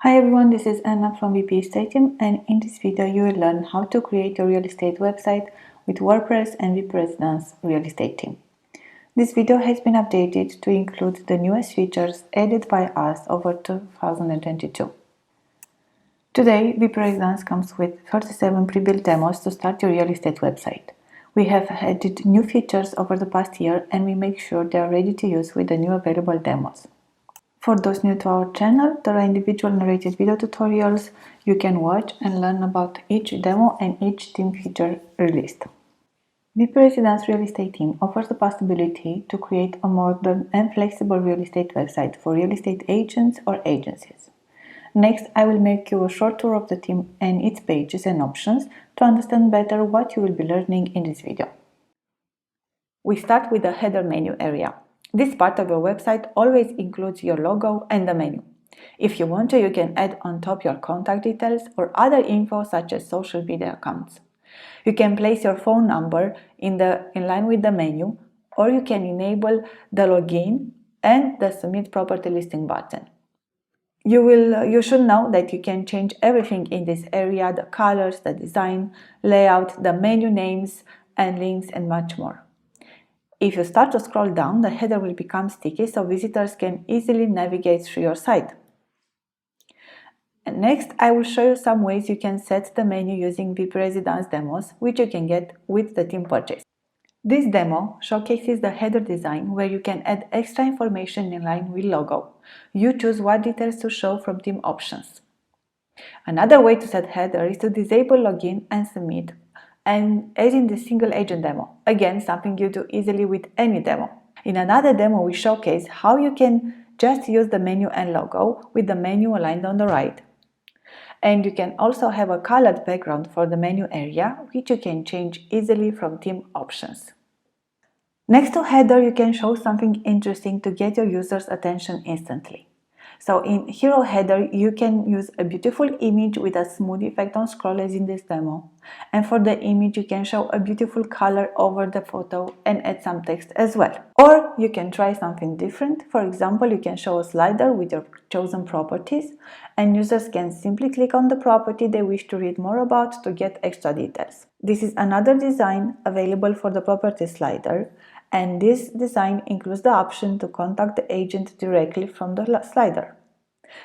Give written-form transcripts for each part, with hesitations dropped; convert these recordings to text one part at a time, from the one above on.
Hi everyone, this is Anna from WpResidence, and in this video you will learn how to create a real estate website with WordPress and WpResidence real estate theme. This video has been updated to include the newest features added by us over 2022. Today, WpResidence comes with 37 pre-built demos to start your real estate website. We have added new features over the past year and we make sure they are ready to use with the new available demos. For those new to our channel, there are individual narrated video tutorials you can watch and learn about each demo and each theme feature released. WpResidence Real Estate Theme offers the possibility to create a modern and flexible real estate website for real estate agents or agencies. Next, I will make you a short tour of the theme and its pages and options to understand better what you will be learning in this video. We start with the header menu area. This part of your website always includes your logo and the menu. If you want to, you can add on top your contact details or other info such as social media accounts. You can place your phone number in line with the menu, or you can enable the login and the submit property listing button. You should know that you can change everything in this area: the colors, the design, layout, the menu names and links, and much more. If you start to scroll down, the header will become sticky so visitors can easily navigate through your site. And next, I will show you some ways you can set the menu using WpResidence demos, which you can get with the theme purchase. This demo showcases the header design where you can add extra information in line with logo. You choose what details to show from theme options. Another way to set header is to disable login and submit, and as in the single agent demo. Again, something you do easily with any demo. In another demo, we showcase how you can just use the menu and logo with the menu aligned on the right. And you can also have a colored background for the menu area, which you can change easily from theme options. Next to header, you can show something interesting to get your users' attention instantly. So in hero header, you can use a beautiful image with a smooth effect on scroll as in this demo. And for the image, you can show a beautiful color over the photo and add some text as well. Or you can try something different. For example, you can show a slider with your chosen properties, and users can simply click on the property they wish to read more about to get extra details. This is another design available for the property slider, and this design includes the option to contact the agent directly from the slider.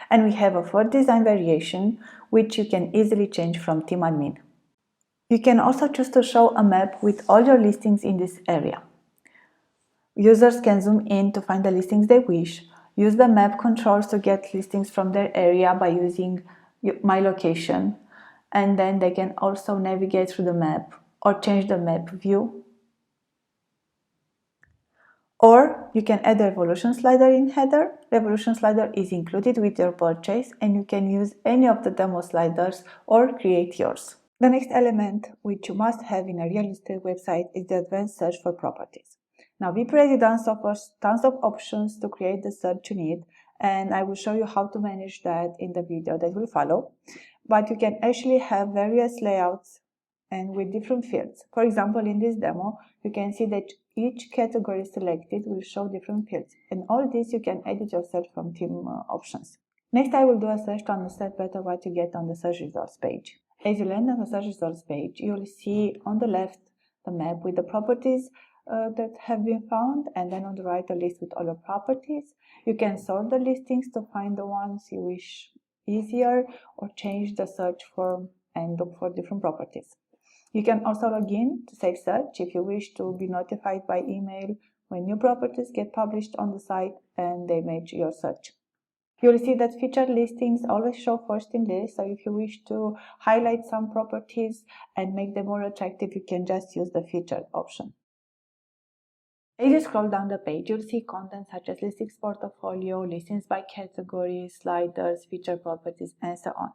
And we have a third design variation, which you can easily change from theme admin. You can also choose to show a map with all your listings in this area. Users can zoom in to find the listings they wish, use the map controls to get listings from their area by using My Location, and then they can also navigate through the map or change the map view. Or you can add the revolution slider in header. Revolution slider is included with your purchase, and you can use any of the demo sliders or create yours. The next element which you must have in a real estate website is the advanced search for properties. Now, WpResidence offers tons of options to create the search you need, and I will show you how to manage that in the video that will follow. But you can actually have various layouts and with different fields. For example, in this demo, you can see that each category selected will show different fields, and all this you can edit yourself from theme options. Next, I will do a search to understand better what you get on the search results page. As you land on the search results page, you will see on the left the map with the properties that have been found, and then on the right a list with all the properties. You can sort the listings to find the ones you wish easier, or change the search form and look for different properties. You can also log in to save search if you wish to be notified by email when new properties get published on the site and they match your search. You'll see that featured listings always show first in list, so if you wish to highlight some properties and make them more attractive, you can just use the featured option. As you scroll down the page, you'll see content such as listings portfolio, listings by category, sliders, featured properties, and so on.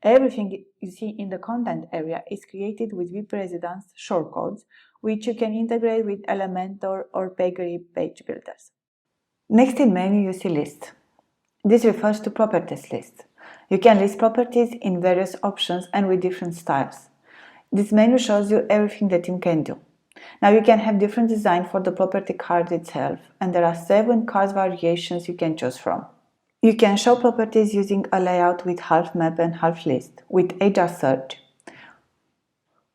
Everything you see in the content area is created with WpResidence shortcodes, which you can integrate with Elementor or Peggy page builders. Next in menu, you see list. This refers to properties list. You can list properties in various options and with different styles. This menu shows you everything the theme can do. Now you can have different design for the property card itself, and there are 7 card variations you can choose from. You can show properties using a layout with half map and half list with Adjust Search.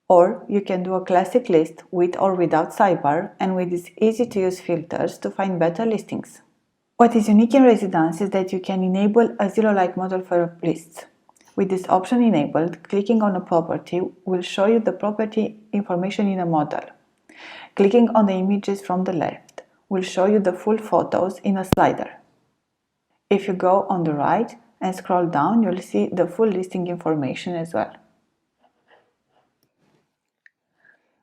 Or you can do a classic list with or without sidebar and with these easy to use filters to find better listings. What is unique in Residence is that you can enable a zero-like model for lists. With this option enabled, clicking on a property will show you the property information in a model. Clicking on the images from the left will show you the full photos in a slider. If you go on the right and scroll down, you'll see the full listing information as well.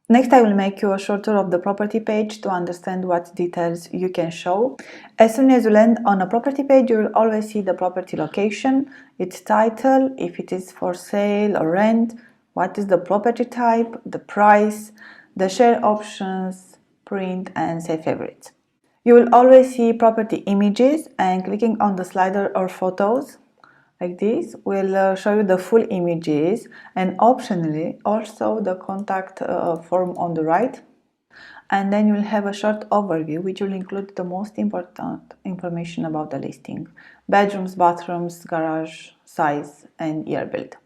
Next, I will make you a short tour of the property page to understand what details you can show. As soon as you land on a property page, you will always see the property location, its title, if it is for sale or rent, what is the property type, the price, the share options, print, and save favorites. You will always see property images, and clicking on the slider or photos like this will show you the full images and optionally also the contact form on the right. And then you'll have a short overview which will include the most important information about the listing: bedrooms, bathrooms, garage, size, and year built.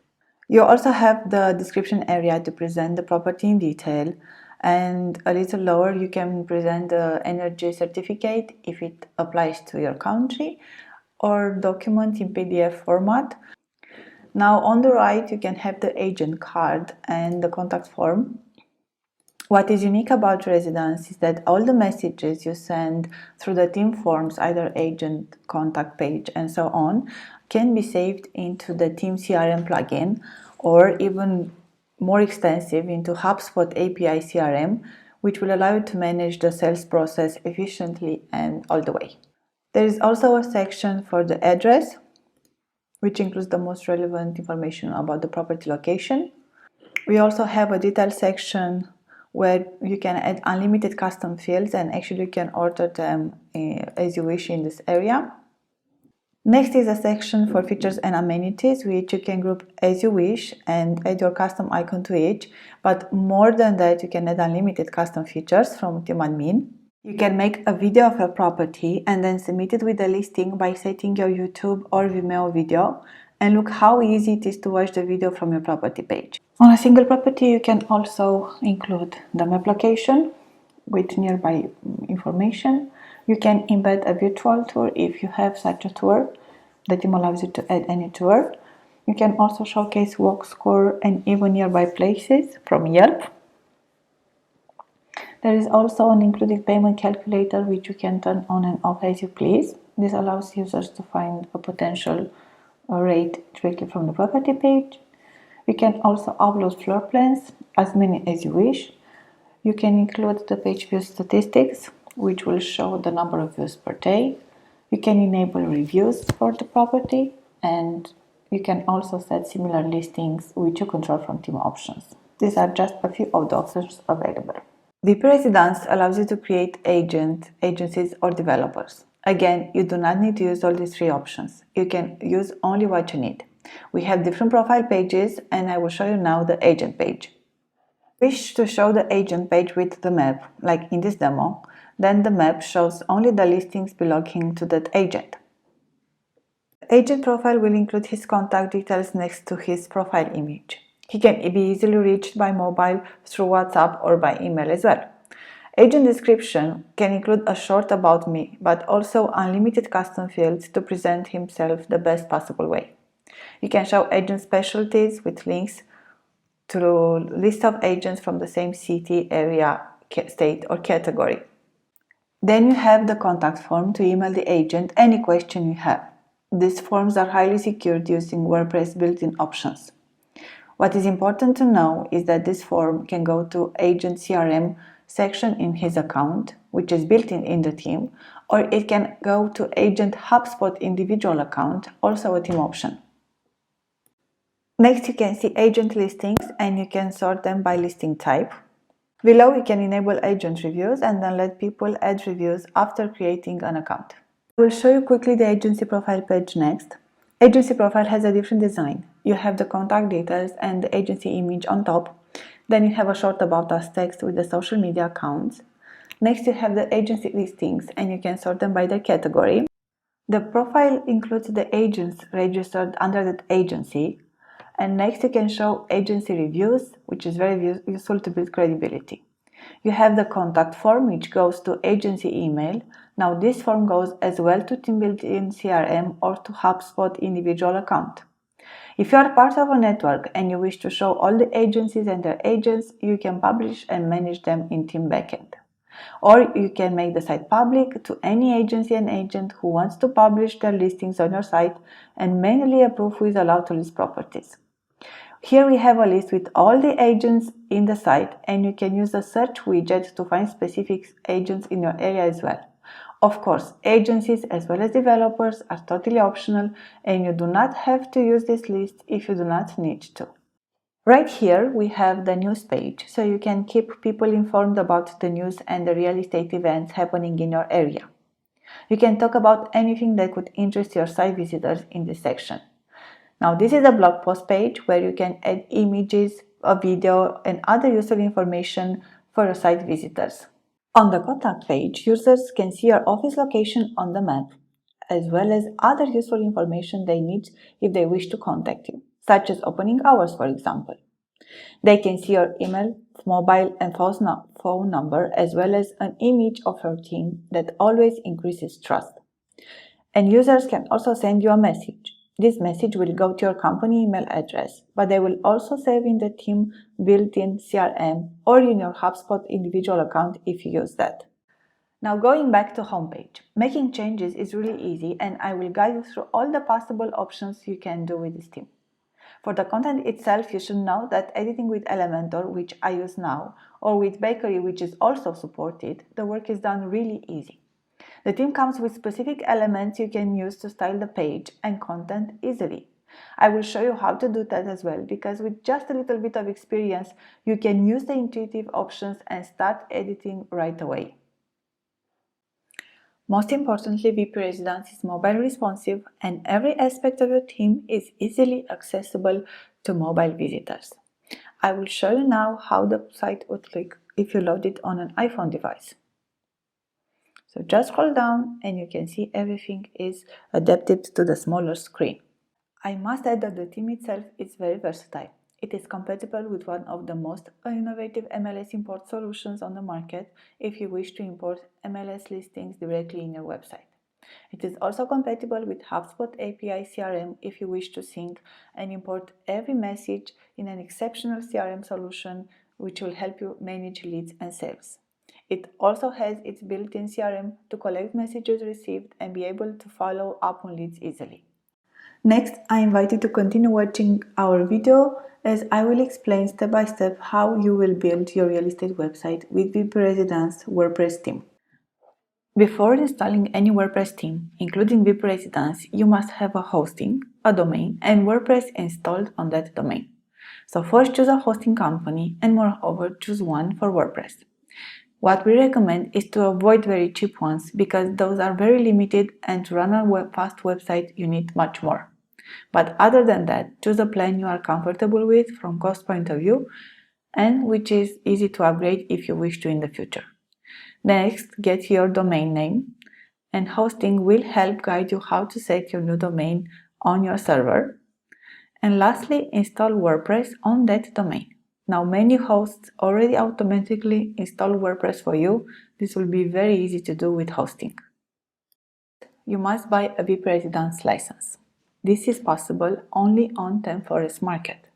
You also have the description area to present the property in detail, and a little lower you can present the energy certificate if it applies to your country, or document in PDF format. Now on the right you can have the agent card and the contact form. What is unique about Residence is that all the messages you send through the team forms, either agent, contact page, and so on, can be saved into the Team CRM plugin, or even more extensive into HubSpot API CRM, which will allow you to manage the sales process efficiently and all the way. There is also a section for the address, which includes the most relevant information about the property location. We also have a detail section where you can add unlimited custom fields, and actually you can order them as you wish in this area. Next is a section for features and amenities, which you can group as you wish and add your custom icon to each. But more than that, you can add unlimited custom features from Team Admin. You can make a video of a property and then submit it with a listing by setting your YouTube or Vimeo video, and look how easy it is to watch the video from your property page. On a single property, you can also include the map location with nearby information. You can embed a virtual tour if you have such a tour. The team allows you to add any tour. You can also showcase walk score and even nearby places from Yelp. There is also an included payment calculator which you can turn on and off as you please. This allows users to find a potential rate directly from the property page. You can also upload floor plans, as many as you wish. You can include the page view statistics, which will show the number of views per day. You can enable reviews for the property, and you can also set similar listings which you control from team options. These are just a few of the options available. WpResidence allows you to create agencies, or developers. Again, you do not need to use all these three options. You can use only what you need. We have different profile pages, and I will show you now the agent page. Wish to show the agent page with the map, like in this demo, then the map shows only the listings belonging to that agent. The agent profile will include his contact details next to his profile image. He can be easily reached by mobile, through WhatsApp, or by email as well. Agent description can include a short about me, but also unlimited custom fields to present himself the best possible way. You can show agent specialties with links to a list of agents from the same city, area, state, or category. Then you have the contact form to email the agent any question you have. These forms are highly secured using WordPress built-in options. What is important to know is that this form can go to Agent CRM section in his account, which is built in the team, or it can go to Agent HubSpot individual account, also a team option. Next, you can see agent listings, and you can sort them by listing type. Below, you can enable agent reviews and then let people add reviews after creating an account. I will show you quickly the agency profile page next. Agency profile has a different design. You have the contact details and the agency image on top. Then you have a short about us text with the social media accounts. Next, you have the agency listings, and you can sort them by their category. The profile includes the agents registered under that agency, and next you can show agency reviews, which is very useful to build credibility. You have the contact form, which goes to agency email. Now this form goes as well to team built-in CRM or to HubSpot individual account. If you are part of a network and you wish to show all the agencies and their agents, you can publish and manage them in Team Backend. Or you can make the site public to any agency and agent who wants to publish their listings on your site and manually approve who is allowed to list properties. Here we have a list with all the agents in the site, and you can use the search widget to find specific agents in your area as well. Of course, agencies as well as developers are totally optional, and you do not have to use this list if you do not need to. Right here we have the news page, so you can keep people informed about the news and the real estate events happening in your area. You can talk about anything that could interest your site visitors in this section. Now this is a blog post page where you can add images, a video, and other useful information for your site visitors. On the contact page, users can see your office location on the map, as well as other useful information they need if they wish to contact you, such as opening hours, for example. They can see your email, mobile, and phone number, as well as an image of your team that always increases trust. And users can also send you a message. This message will go to your company email address, but they will also save in the team built-in CRM or in your HubSpot individual account if you use that. Now going back to homepage, making changes is really easy, and I will guide you through all the possible options you can do with this theme. For the content itself, you should know that editing with Elementor, which I use now, or with Bakery, which is also supported, the work is done really easy. The theme comes with specific elements you can use to style the page and content easily. I will show you how to do that as well, because with just a little bit of experience, you can use the intuitive options and start editing right away. Most importantly, WpResidence is mobile responsive, and every aspect of your theme is easily accessible to mobile visitors. I will show you now how the site would look if you load it on an iPhone device. So just scroll down and you can see everything is adapted to the smaller screen. I must add that the theme itself is very versatile. It is compatible with one of the most innovative MLS import solutions on the market if you wish to import MLS listings directly in your website. It is also compatible with HubSpot API CRM if you wish to sync and import every message in an exceptional CRM solution which will help you manage leads and sales. It also has its built-in CRM to collect messages received and be able to follow up on leads easily. Next, I invite you to continue watching our video as I will explain step by step how you will build your real estate website with WpResidence WordPress theme. Before installing any WordPress theme, including WpResidence, you must have a hosting, a domain, and WordPress installed on that domain. So first choose a hosting company and moreover choose one for WordPress. What we recommend is to avoid very cheap ones because those are very limited, and to run a fast website you need much more. But other than that, choose a plan you are comfortable with from cost point of view and which is easy to upgrade if you wish to in the future. Next, get your domain name, and hosting will help guide you how to set your new domain on your server. And lastly, install WordPress on that domain. Now many hosts already automatically install WordPress for you. This will be very easy to do with hosting. You must buy a WpResidence license. This is possible only on ThemeForest Market.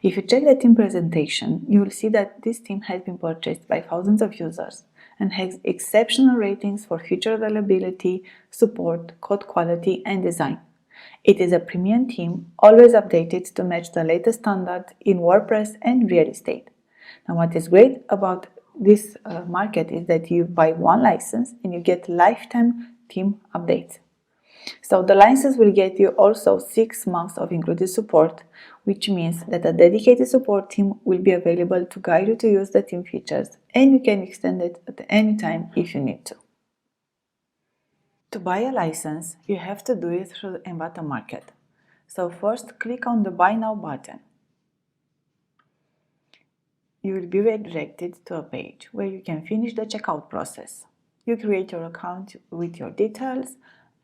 If you check the theme presentation, you will see that this theme has been purchased by thousands of users and has exceptional ratings for feature availability, support, code quality, and design. It is a premium theme, always updated to match the latest standards in WordPress and real estate. Now, what is great about this market is that you buy one license and you get lifetime theme updates. So the license will get you also 6 months of included support, which means that a dedicated support team will be available to guide you to use the theme features, and you can extend it at any time if you need to. To buy a license, you have to do it through the Envato Market. So first, click on the Buy Now button. You will be redirected to a page where you can finish the checkout process. You create your account with your details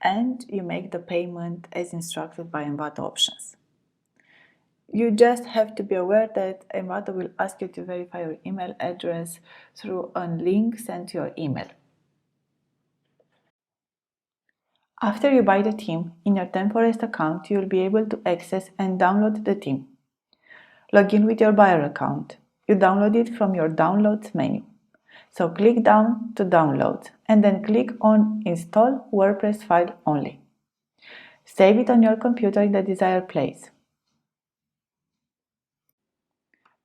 and you make the payment as instructed by Envato options. You just have to be aware that Envato will ask you to verify your email address through a link sent to your email. After you buy the theme, in your ThemeForest account, you will be able to access and download the theme. Log in with your buyer account. You download it from your Downloads menu. So click down to download and then click on Install WordPress file only. Save it on your computer in the desired place.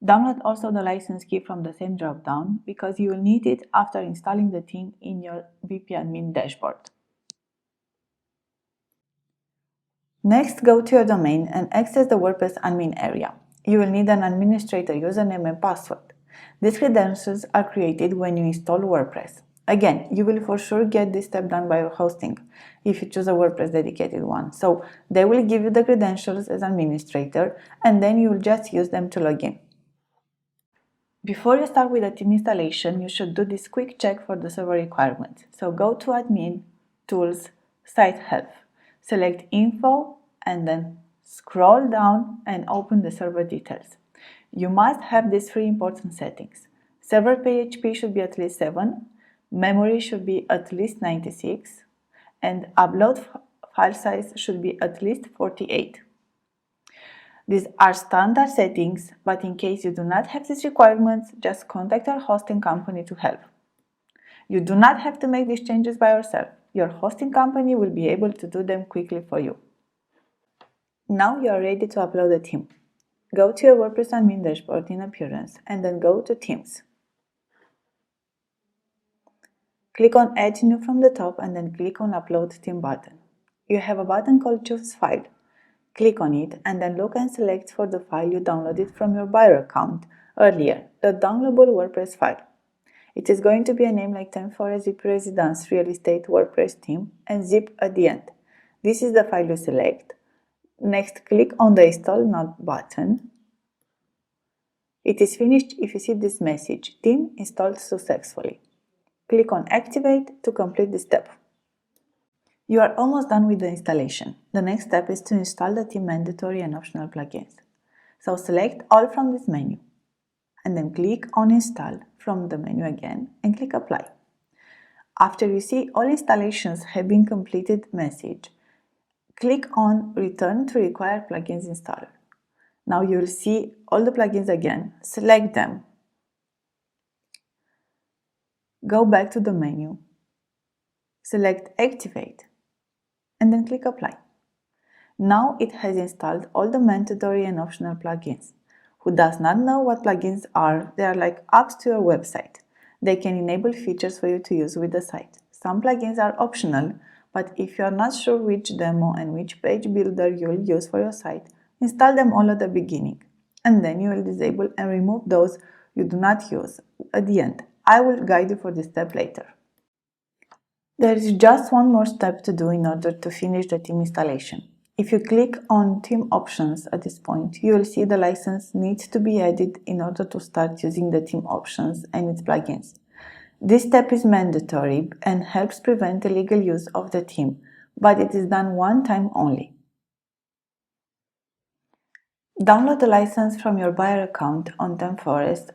Download also the license key from the same drop-down because you will need it after installing the theme in your WP-admin dashboard. Next, go to your domain and access the WordPress admin area. You will need an administrator username and password. These credentials are created when you install WordPress. Again, you will for sure get this step done by your hosting if you choose a WordPress dedicated one. So they will give you the credentials as administrator and then you will just use them to log in. Before you start with the theme installation, you should do this quick check for the server requirements. So go to Admin, Tools, Site Help. Select Info and then scroll down and open the server details. You must have these three important settings. Server PHP should be at least 7, memory should be at least 96, and upload file size should be at least 48. These are standard settings, but in case you do not have these requirements, just contact your hosting company to help. You do not have to make these changes by yourself. Your hosting company will be able to do them quickly for you. Now you are ready to upload the theme. Go to your WordPress admin dashboard in Appearance and then go to Themes. Click on Add New from the top and then click on Upload Theme button. You have a button called Choose File. Click on it and then look and select for the file you downloaded from your buyer account earlier, the downloadable WordPress file. It is going to be a name like ThemeForest WpResidence Real Estate WordPress theme and zip at the end. This is the file you select. Next, click on the Install Now button. It is finished if you see this message, Theme installed successfully. Click on Activate to complete the step. You are almost done with the installation. The next step is to install the theme mandatory and optional plugins. So select all from this menu and then click on Install from the menu again and click Apply. After you see all installations have been completed message, click on Return to Required Plugins Installer. Now you will see all the plugins again, select them, go back to the menu, select Activate, and then click Apply. Now it has installed all the mandatory and optional plugins. Who does not know what plugins are, they are like apps to your website. They can enable features for you to use with the site. Some plugins are optional, but if you are not sure which demo and which page builder you will use for your site, install them all at the beginning, and then you will disable and remove those you do not use at the end. I will guide you for this step later. There is just one more step to do in order to finish the theme installation. If you click on Theme Options at this point, you will see the license needs to be added in order to start using the theme options and its plugins. This step is mandatory and helps prevent illegal use of the theme, but it is done one time only. Download the license from your buyer account on ThemeForest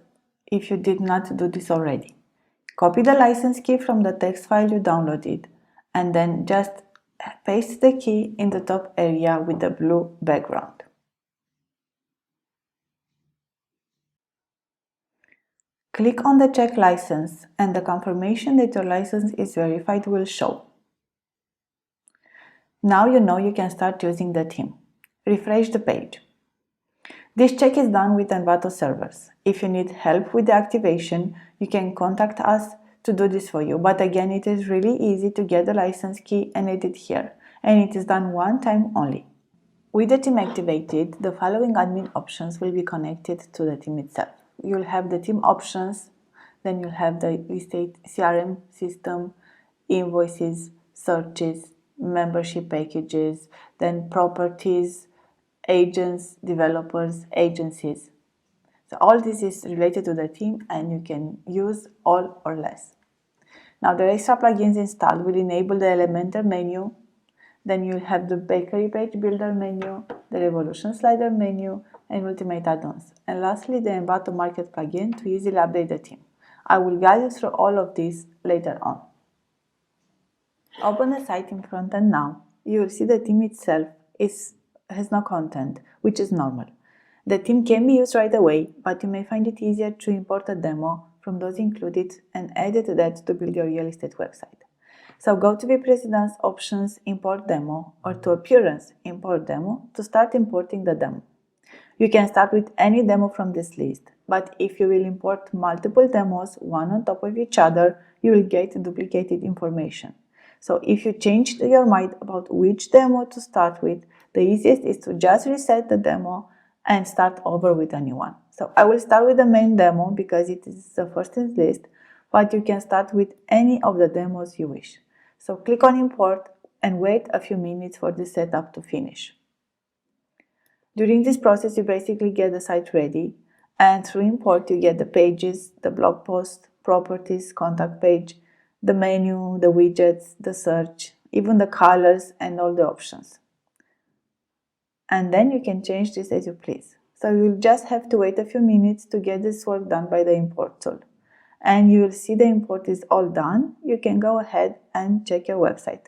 if you did not do this already. Copy the license key from the text file you downloaded and then just paste the key in the top area with the blue background. Click on the Check License and the confirmation that your license is verified will show. Now you know you can start using the theme. Refresh the page. This check is done with Envato servers. If you need help with the activation, you can contact us to do this for you. But again, it is really easy to get the license key and edit here, and it is done one time only. With the theme activated, the following admin options will be connected to the theme itself. You'll have the theme options, then you'll have the estate CRM system, invoices, searches, membership packages, then properties, agents, developers, agencies. So all this is related to the theme and you can use all or less. Now the extra plugins installed will enable the Elementor menu, Then you'll have the bakery page builder menu, the revolution slider menu, and ultimate add-ons. And lastly, the Envato Market plugin to easily update the theme. I will guide you through all of this later on. Open the site in front end now. You will see the theme itself has no content, which is normal. The theme can be used right away, but you may find it easier to import a demo from those included and edit that to build your real estate website. So go to WpResidence Options, Import Demo, or to Appearance, Import Demo to start importing the demo. You can start with any demo from this list, but if you will import multiple demos, one on top of each other, you will get duplicated information. So if you changed your mind about which demo to start with, the easiest is to just reset the demo and start over with a new one. So I will start with the main demo because it is the first in the list, but you can start with any of the demos you wish. So click on Import and wait a few minutes for the setup to finish. During this process, you basically get the site ready, and through import you get the pages, the blog post, properties, contact page, the menu, the widgets, the search, even the colors and all the options. And then you can change this as you please. So you'll just have to wait a few minutes to get this work done by the import tool. And you will see the import is all done. You can go ahead and check your website.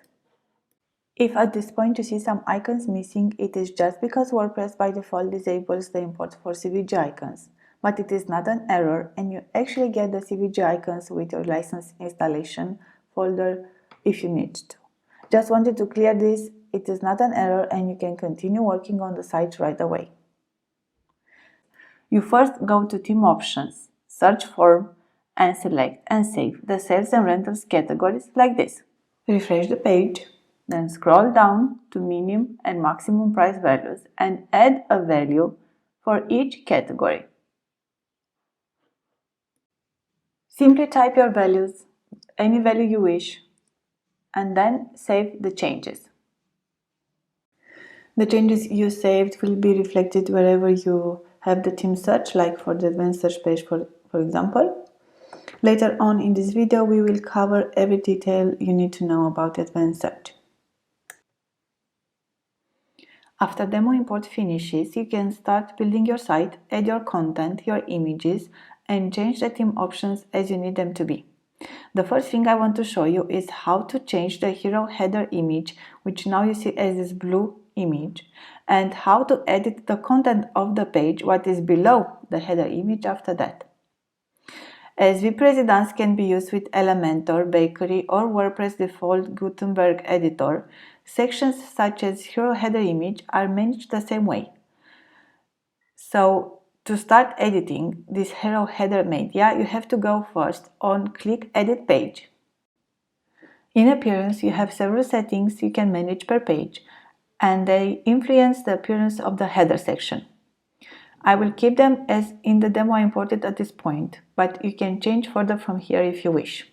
If at this point you see some icons missing, it is just because WordPress by default disables the import for CVG icons. But it is not an error, and you actually get the CVG icons with your license installation folder if you need to. Just wanted to clear this, it is not an error and you can continue working on the site right away. You first go to Theme Options, Search Form, and select and save the sales and rentals categories like this. Refresh the page, then scroll down to minimum and maximum price values and add a value for each category. Simply type your values, any value you wish, and then save the changes. The changes you saved will be reflected wherever you have the theme search, like for the advanced search page, for example. Later on in this video, we will cover every detail you need to know about advanced search. After demo import finishes, you can start building your site, add your content, your images, and change the theme options as you need them to be. The first thing I want to show you is how to change the hero header image, which now you see as this blue image, and how to edit the content of the page, what is below the header image after that. As WpResidence can be used with Elementor, Bakery, or WordPress default Gutenberg editor, sections such as hero header image are managed the same way. So to start editing this hero header media, you have to go first on Click Edit Page. In Appearance, you have several settings you can manage per page, and they influence the appearance of the header section. I will keep them as in the demo I imported at this point, but you can change further from here if you wish.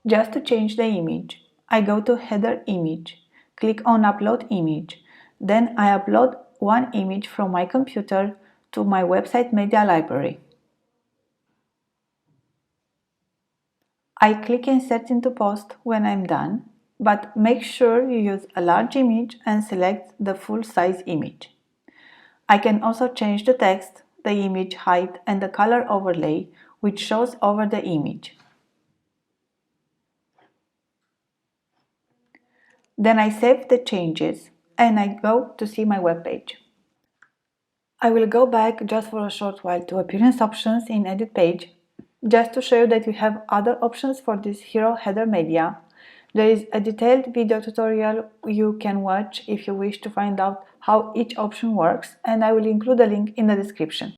Just to change the image, I go to Header Image, click on Upload Image, then I upload one image from my computer to my website media library. I click Insert into Post when I'm done, but make sure you use a large image and select the full-size image. I can also change the text, the image height, and the color overlay, which shows over the image. Then I save the changes and I go to see my web page. I will go back just for a short while to Appearance Options in Edit Page, just to show you that you have other options for this hero header media. There is a detailed video tutorial you can watch if you wish to find out how each option works, and I will include a link in the description.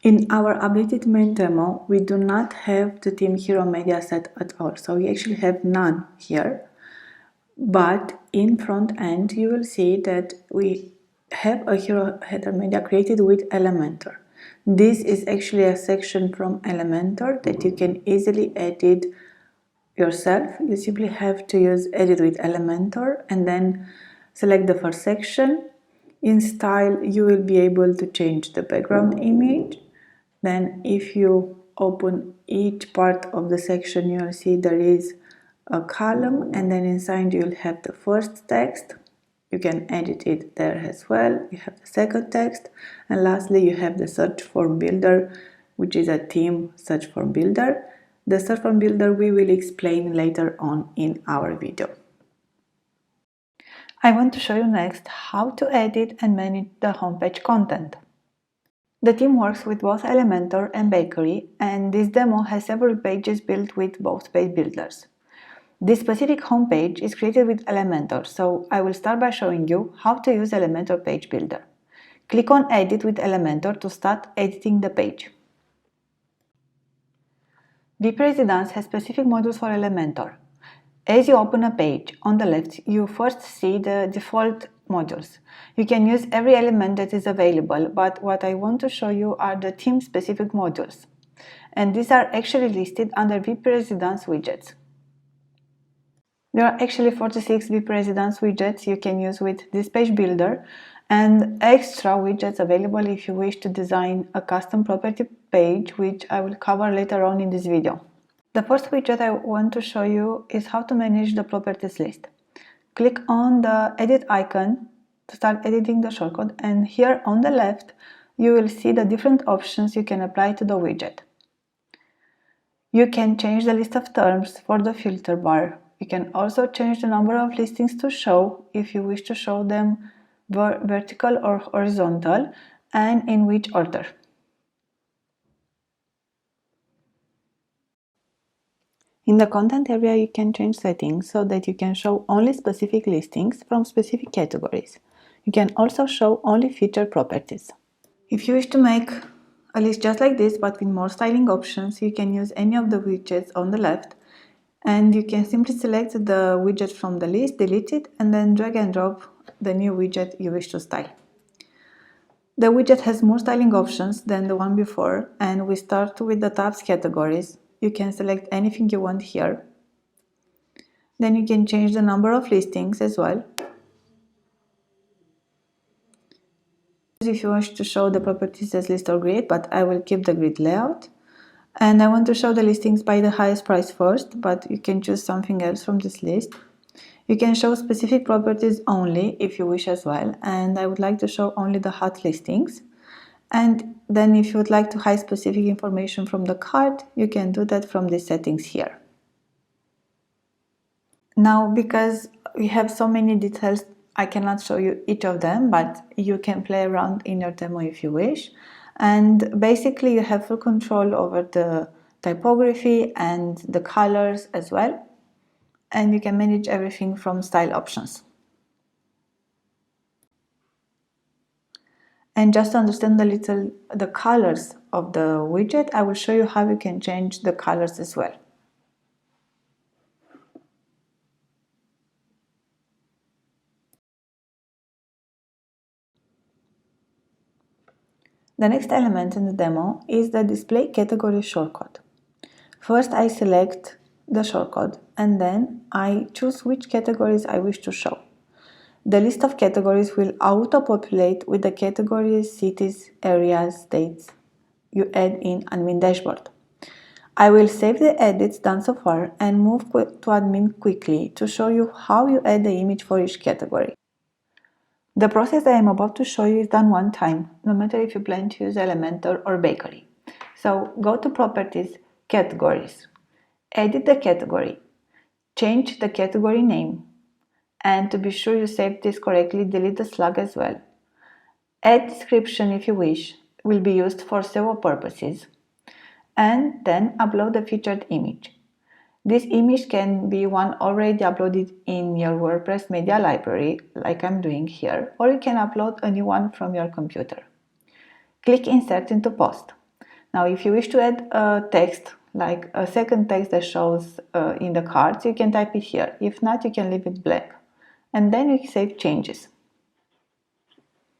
In our updated main demo, we do not have the theme hero media set at all, so we actually have none here. But in front end, you will see that we have a hero header media created with Elementor. This is actually a section from Elementor that you can easily edit yourself. You simply have to use Edit with Elementor and then select the first section. In Style, you will be able to change the background image. Then if you open each part of the section, you will see there is a column, and then inside you'll have the first text. You can edit it there as well. You have the second text, and lastly you have the search form builder, which is a theme search form builder. The search form builder we will explain later on in our video. I want to show you next how to edit and manage the homepage content. The theme works with both Elementor and Bakery, and this demo has several pages built with both page builders. This specific homepage is created with Elementor, so I will start by showing you how to use Elementor Page Builder. Click on Edit with Elementor to start editing the page. WpResidence has specific modules for Elementor. As you open a page, on the left, you first see the default modules. You can use every element that is available, but what I want to show you are the theme-specific modules. And these are actually listed under WpResidence widgets. There are actually 46 WpResidence widgets you can use with this page builder, and extra widgets available if you wish to design a custom property page, which I will cover later on in this video. The first widget I want to show you is how to manage the properties list. Click on the edit icon to start editing the shortcode, and here on the left you will see the different options you can apply to the widget. You can change the list of terms for the filter bar. You can also change the number of listings to show if you wish to show them vertical or horizontal, and in which order. In the content area, you can change settings so that you can show only specific listings from specific categories. You can also show only featured properties. If you wish to make a list just like this but with more styling options, you can use any of the widgets on the left, and you can simply select the widget from the list, delete it, and then drag and drop the new widget you wish to style. The widget has more styling options than the one before, and we start with the tabs categories. You can select anything you want here. Then you can change the number of listings as well. If you wish to show the properties as list or grid, but I will keep the grid layout. And I want to show the listings by the highest price first, but you can choose something else from this list. You can show specific properties only if you wish as well, and I would like to show only the hot listings. And then if you would like to hide specific information from the cart, you can do that from the settings here. Now, because we have so many details, I cannot show you each of them, but you can play around in your demo if you wish. And basically you have full control over the typography and the colors as well. And you can manage everything from style options. And just to understand the colors of the widget, I will show you how you can change the colors as well. The next element in the demo is the display category shortcode. First, I select the shortcode, and then I choose which categories I wish to show. The list of categories will auto-populate with the categories, cities, areas, states you add in admin dashboard. I will save the edits done so far and move to admin quickly to show you how you add the image for each category. The process I am about to show you is done one time, no matter if you plan to use Elementor or Bakery. So go to Properties, Categories, edit the category, change the category name, and to be sure you saved this correctly, delete the slug as well. Add description if you wish, will be used for SEO purposes, and then upload the featured image. This image can be one already uploaded in your WordPress media library, like I'm doing here, or you can upload a new one from your computer. Click Insert into Post. Now, if you wish to add a text, like a second text that shows in the cards, you can type it here. If not, you can leave it blank. And then you save changes.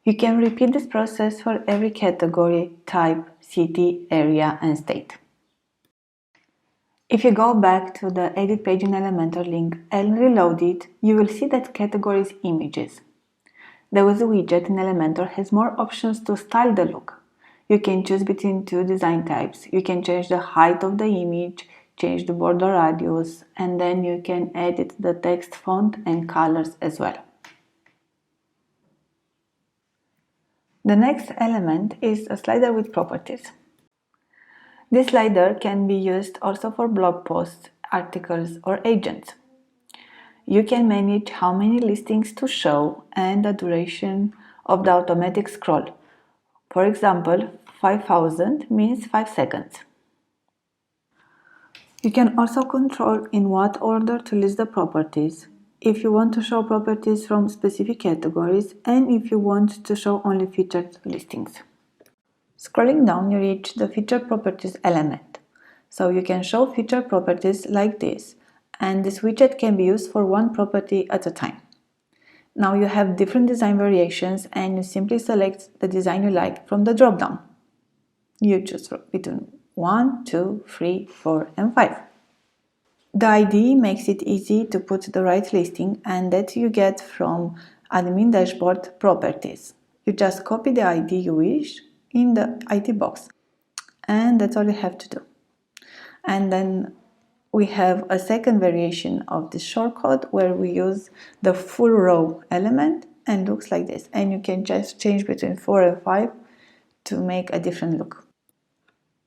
You can repeat this process for every category, type, city, area, and state. If you go back to the edit page in Elementor link and reload it, you will see that category is images. The widget in Elementor has more options to style the look. You can choose between two design types. You can change the height of the image, change the border radius, and then you can edit the text font and colors as well. The next element is a slider with properties. This slider can be used also for blog posts, articles, or agents. You can manage how many listings to show and the duration of the automatic scroll. For example, 5000 means 5 seconds. You can also control in what order to list the properties, if you want to show properties from specific categories, and if you want to show only featured listings. Scrolling down, you reach the featured properties element. So you can show featured properties like this, and this widget can be used for one property at a time. Now you have different design variations, and you simply select the design you like from the drop-down. You choose between 1, 2, 3, 4, and 5. The ID makes it easy to put the right listing, and that you get from admin dashboard properties. You just copy the ID you wish in the ID box, and that's all you have to do. And then we have a second variation of this shortcode where we use the full row element, and looks like this, and you can just change between 4 and 5 to make a different look.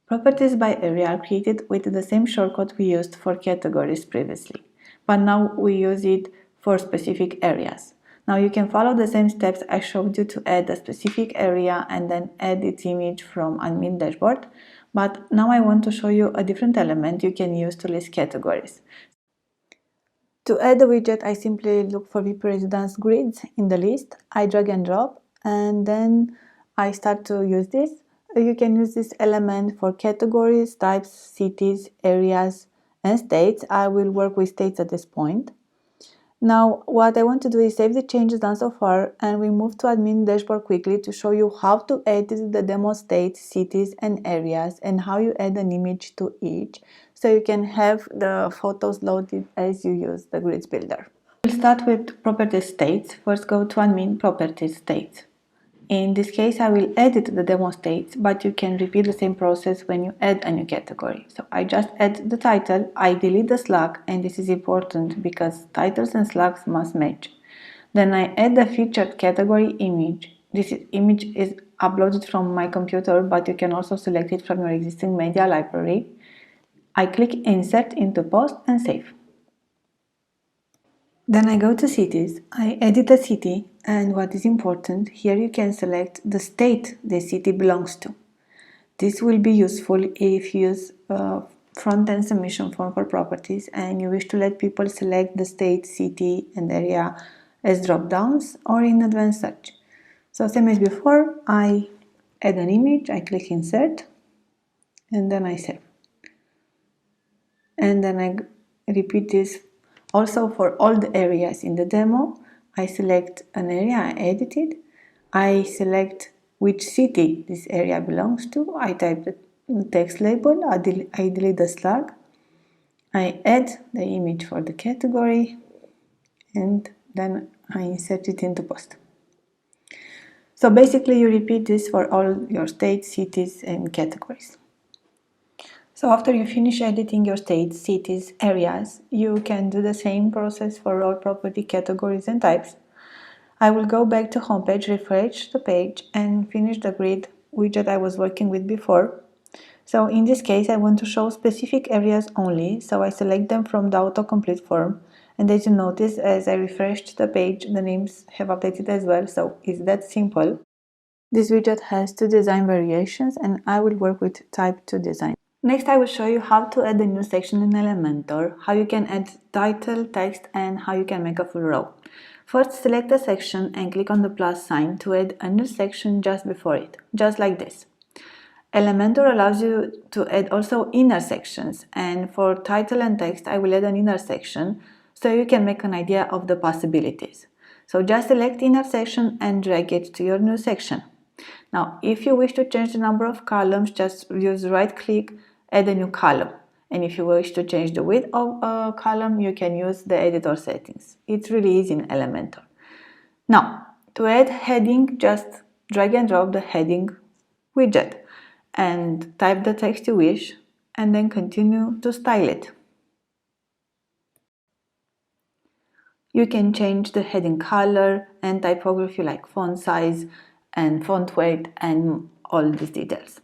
Properties by area are created with the same shortcode we used for categories previously, but now we use it for specific areas. Now you can follow the same steps I showed you to add a specific area and then add its image from admin dashboard, but now I want to show you a different element you can use to list categories. To add a widget, I simply look for WpResidence grids in the list, I drag and drop, and then I start to use this. You can use this element for categories, types, cities, areas, and states. I will work with states at this point. Now, what I want to do is save the changes done so far, and we move to admin dashboard quickly to show you how to edit the demo states, cities, and areas, and how you add an image to each, so you can have the photos loaded as you use the grids builder. We'll start with properties states. First, go to admin properties states. In this case, I will edit the demo states, but you can repeat the same process when you add a new category. So I just add the title, I delete the slug, and this is important because titles and slugs must match. Then I add the featured category image. This image is uploaded from my computer, but you can also select it from your existing media library. I click Insert into Post and Save. Then I go to cities, I edit a city, and what is important, here you can select the state the city belongs to. This will be useful if you use front-end submission form for properties and you wish to let people select the state, city, and area as drop-downs or in advanced search. So same as before, I add an image, I click Insert, and then I save. And then I repeat this also for all the areas in the demo. I select an area I edited, I select which city this area belongs to, I type the text label, I delete the slug, I add the image for the category, and then I insert it into post. So basically you repeat this for all your states, cities, and categories. So after you finish editing your states, cities, areas, you can do the same process for all property categories and types. I will go back to homepage, refresh the page, and finish the grid widget I was working with before. So in this case, I want to show specific areas only, so I select them from the autocomplete form. And as you notice, as I refreshed the page, the names have updated as well, so it's that simple. This widget has two design variations, and I will work with type 2 design. Next, I will show you how to add a new section in Elementor, how you can add title, text, and how you can make a full row. First, select a section and click on the plus sign to add a new section just before it, just like this. Elementor allows you to add also inner sections, and for title and text, I will add an inner section so you can make an idea of the possibilities. So just select inner section and drag it to your new section. Now, if you wish to change the number of columns, just use right click, add a new column. And if you wish to change the width of a column, you can use the editor settings. It's really easy in Elementor. Now, to add heading, just drag and drop the heading widget and type the text you wish. and then continue to style it. You can change the heading color and typography like font size and font weight and all these details.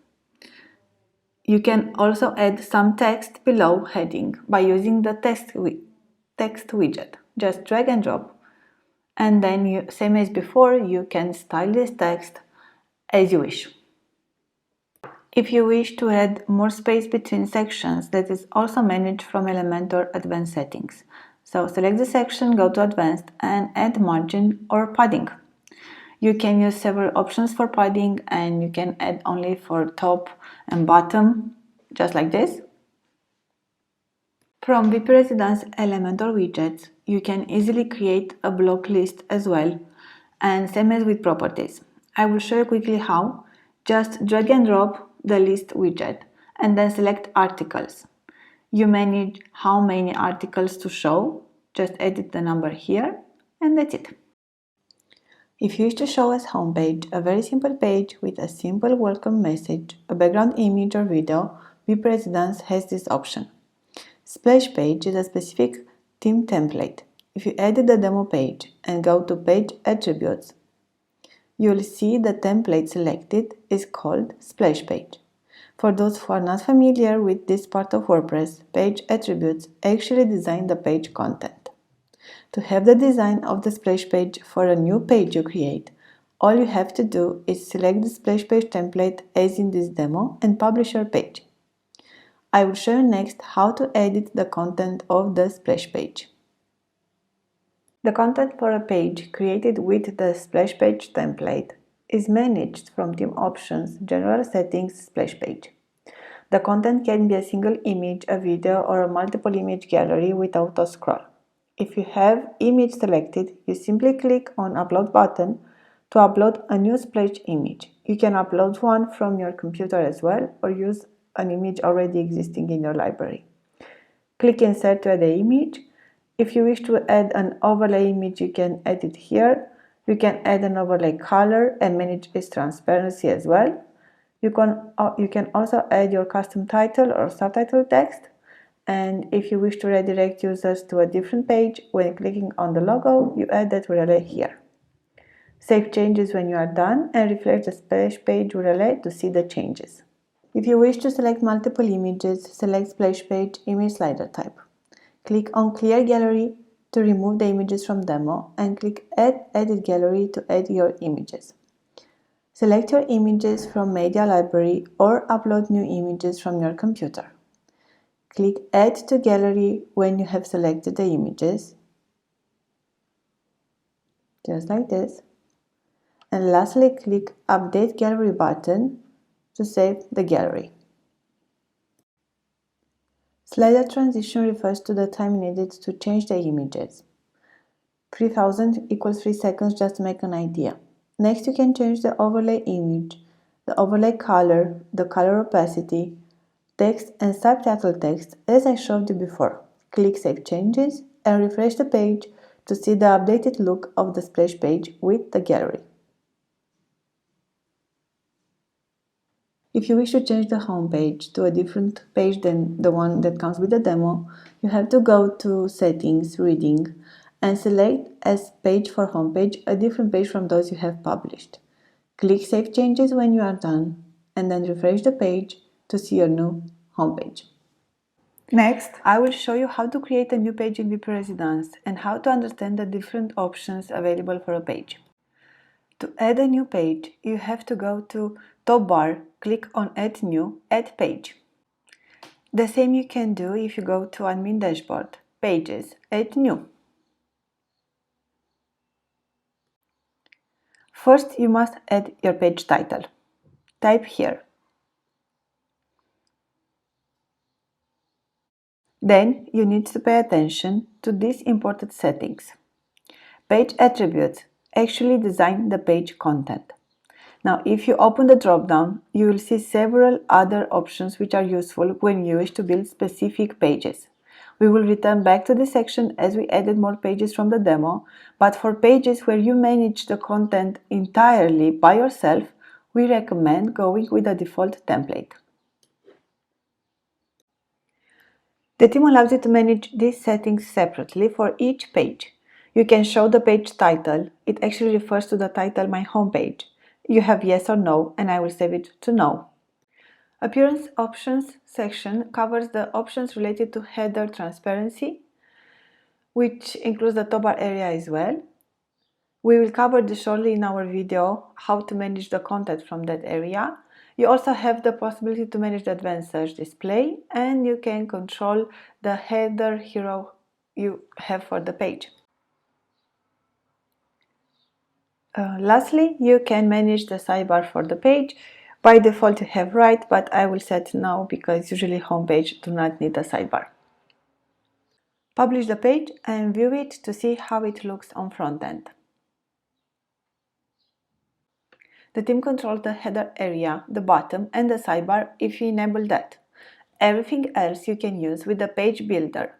You can also add some text below heading by using the text widget. Just drag and drop, and then same as before, you can style this text as you wish. If you wish to add more space between sections, that is also managed from Elementor Advanced Settings. So select the section, go to Advanced and add margin or padding. You can use several options for padding and you can add only for top and bottom, just like this. From WpResidence Elementor widgets, you can easily create a block list as well, and same as with properties. I will show you quickly how. Just drag and drop the list widget and then select articles. You manage how many articles to show, just edit the number here and that's it. If you wish to show as homepage a very simple page with a simple welcome message, a background image or video, WpResidence has this option. Splash page is a specific theme template. If you edit the demo page and go to page attributes, you'll see the template selected is called splash page. For those who are not familiar with this part of WordPress, page attributes actually design the page content. To have the design of the splash page for a new page you create, all you have to do is select the splash page template as in this demo and publish your page. I will show you next how to edit the content of the splash page. The content for a page created with the splash page template is managed from Theme Options, General Settings, Splash Page. The content can be a single image, a video, or a multiple image gallery with auto scroll. If you have image selected, you simply click on Upload button to upload a new splash image. You can upload one from your computer as well, or use an image already existing in your library. Click Insert to add the image. If you wish to add an overlay image, you can add it here. You can add an overlay color and manage its transparency as well. You can also add your custom title or subtitle text. And if you wish to redirect users to a different page, when clicking on the logo, you add that URL here. Save changes when you are done and refresh the splash page URL to see the changes. If you wish to select multiple images, select Splash Page Image Slider type. Click on Clear Gallery to remove the images from demo and click Add Edit Gallery to add your images. Select your images from Media Library or upload new images from your computer. Click Add to Gallery when you have selected the images, just like this. And lastly, click Update Gallery button to save the gallery. Slider transition refers to the time needed to change the images. 3000 equals 3 seconds, just to make an idea. Next, you can change the overlay image, the overlay color, the color opacity, text and subtitle text as I showed you before. Click Save Changes and refresh the page to see the updated look of the splash page with the gallery. If you wish to change the home page to a different page than the one that comes with the demo, you have to go to Settings, Reading, and select as Page for Homepage a different page from those you have published. Click Save Changes when you are done, and then refresh the page to see your new homepage. Next, I will show you how to create a new page in WpResidence and how to understand the different options available for a page. To add a new page, you have to go to top bar, click on Add New, Add Page. The same you can do if you go to Admin Dashboard, Pages, Add New. First, you must add your page title. Type here. Then you need to pay attention to these important settings. Page attributes actually design the page content. Now, if you open the drop-down, you will see several other options which are useful when you wish to build specific pages. We will return back to this section as we added more pages from the demo, but for pages where you manage the content entirely by yourself, we recommend going with the default template. The theme allows you to manage these settings separately for each page. You can show the page title. It actually refers to the title My Home Page. You have yes or no, and I will save it to no. Appearance Options section covers the options related to header transparency, which includes the top bar area as well. We will cover this shortly in our video, how to manage the content from that area. You also have the possibility to manage the advanced search display, and you can control the header hero you have for the page. Lastly, you can manage the sidebar for the page. By default you have right, but I will set no because usually homepage do not need a sidebar. Publish the page and view it to see how it looks on front end. The theme controls the header area, the bottom and the sidebar if you enable that. Everything else you can use with the page builder.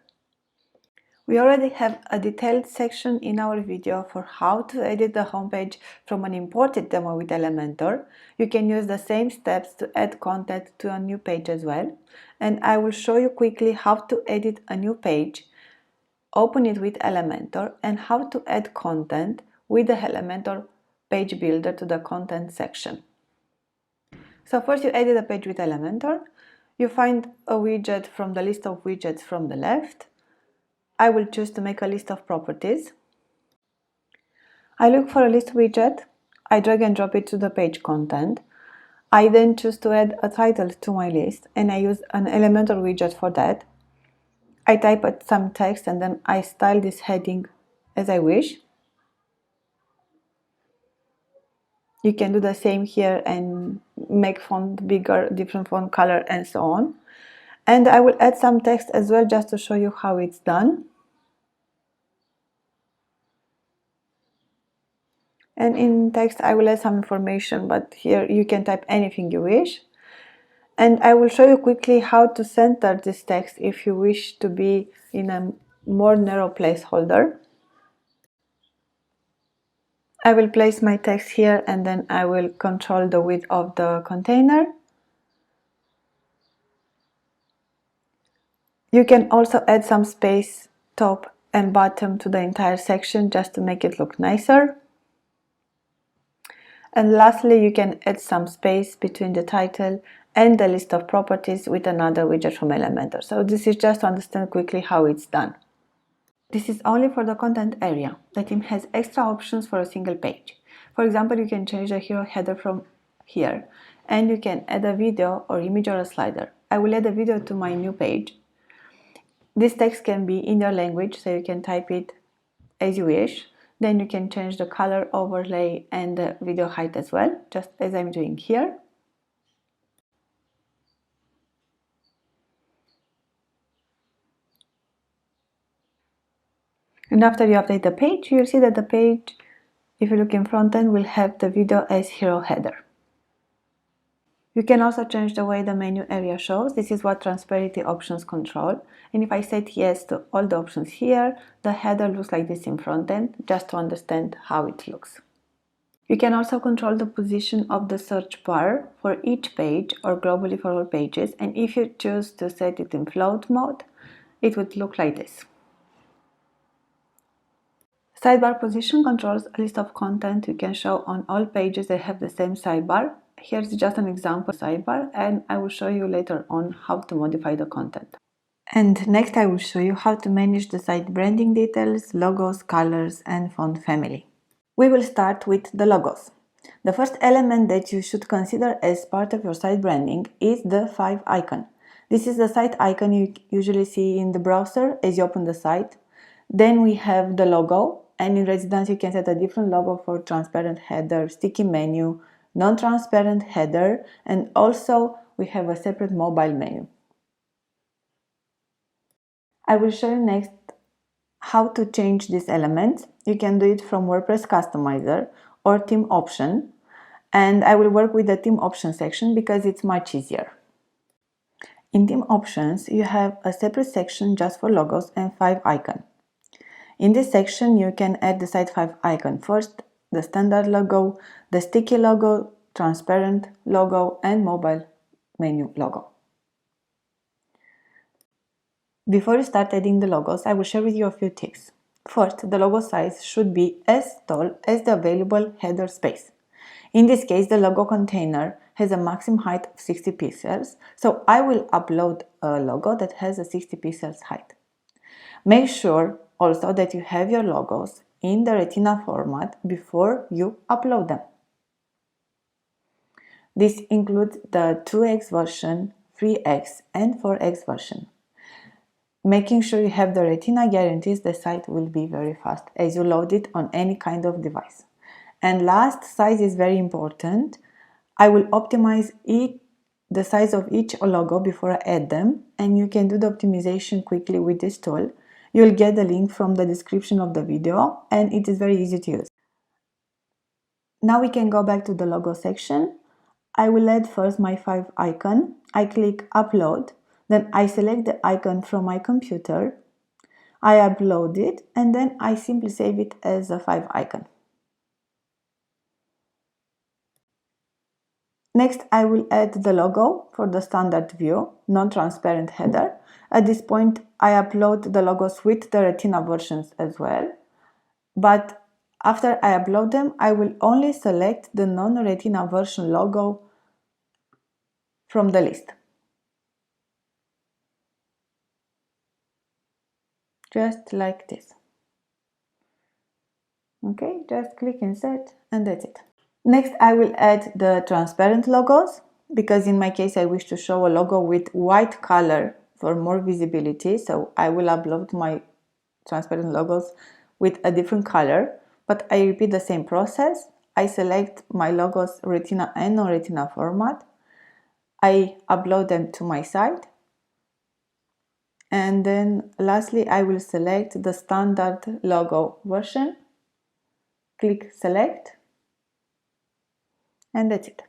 We already have a detailed section in our video for how to edit the homepage from an imported demo with Elementor. You can use the same steps to add content to a new page as well. And I will show you quickly how to edit a new page, open it with Elementor, and how to add content with the Elementor page builder to the content section. So first you edit a page with Elementor. You find a widget from the list of widgets from the left. I will choose to make a list of properties. I look for a list widget. I drag and drop it to the page content. I then choose to add a title to my list, and I use an Elementor widget for that. I type some text and then I style this heading as I wish. You can do the same here and make font bigger, different font color and so on. And I will add some text as well just to show you how it's done. And in text I will add some information, but here you can type anything you wish. And I will show you quickly how to center this text if you wish to be in a more narrow placeholder. I will place my text here and then I will control the width of the container. You can also add some space top and bottom to the entire section just to make it look nicer. And lastly, you can add some space between the title and the list of properties with another widget from Elementor. So this is just to understand quickly how it's done. This is only for the content area. The theme has extra options for a single page. For example, you can change the hero header from here, and you can add a video or image or a slider. I will add a video to my new page. This text can be in your language, so you can type it as you wish. Then you can change the color overlay and the video height as well, just as I'm doing here. And after you update the page, you'll see that the page, if you look in front end, will have the video as hero header. You can also change the way the menu area shows. This is what transparency options control. And if I set yes to all the options here, the header looks like this in front end, just to understand how it looks. You can also control the position of the search bar for each page or globally for all pages. And if you choose to set it in float mode, it would look like this. Sidebar position controls a list of content you can show on all pages that have the same sidebar. Here's just an example sidebar, and I will show you later on how to modify the content. And next I will show you how to manage the site branding details, logos, colors, and font family. We will start with the logos. The first element that you should consider as part of your site branding is the 5 icon. This is the site icon you usually see in the browser as you open the site. Then we have the logo, and in Residence you can set a different logo for transparent header, sticky menu, non-transparent header, and also we have a separate mobile menu. I will show you next how to change these elements. You can do it from WordPress Customizer or Theme Option, and I will work with the Theme Option section because it's much easier. In Theme Options, you have a separate section just for logos and 5 icons. In this section, you can add the site 5 icon first, the standard logo, the sticky logo, transparent logo, and mobile menu logo. Before you start adding the logos, I will share with you a few tips. First, the logo size should be as tall as the available header space. In this case, the logo container has a maximum height of 60 pixels, so I will upload a logo that has a 60 pixels height. Make sure also that you have your logos in the Retina format before you upload them. This includes the 2x version, 3x and 4x version. Making sure you have the Retina guarantees the site will be very fast as you load it on any kind of device. And last, size is very important. I will optimize the size of each logo before I add them, and you can do the optimization quickly with this tool. You'll get the link from the description of the video, and it is very easy to use. Now we can go back to the logo section. I will add first my 5 icon. I click upload, then I select the icon from my computer. I upload it and then I simply save it as a 5 icon. Next, I will add the logo for the standard view, non-transparent header. At this point, I upload the logos with the Retina versions as well. But after I upload them, I will only select the non-Retina version logo from the list. Just like this. Okay, just click insert and that's it. Next, I will add the transparent logos because in my case I wish to show a logo with white color for more visibility. So I will upload my transparent logos with a different color, but I repeat the same process. I select my logos Retina and non-Retina format. I upload them to my site. And then lastly, I will select the standard logo version. Click select. And that's it.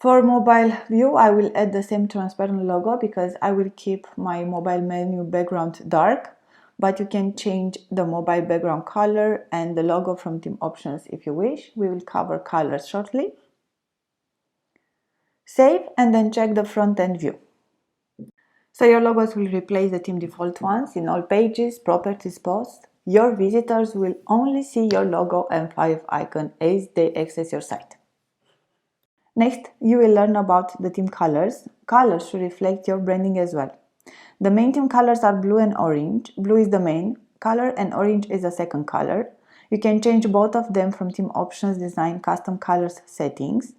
For mobile view, I will add the same transparent logo because I will keep my mobile menu background dark, but you can change the mobile background color and the logo from theme options if you wish. We will cover colors shortly. Save and then check the front-end view. So your logos will replace the theme default ones in all pages, properties, posts. Your visitors will only see your logo and 5 icon as they access your site. Next, you will learn about the theme colors. Colors should reflect your branding as well. The main theme colors are blue and orange. Blue is the main color and orange is the second color. You can change both of them from theme options, design, custom colors, settings.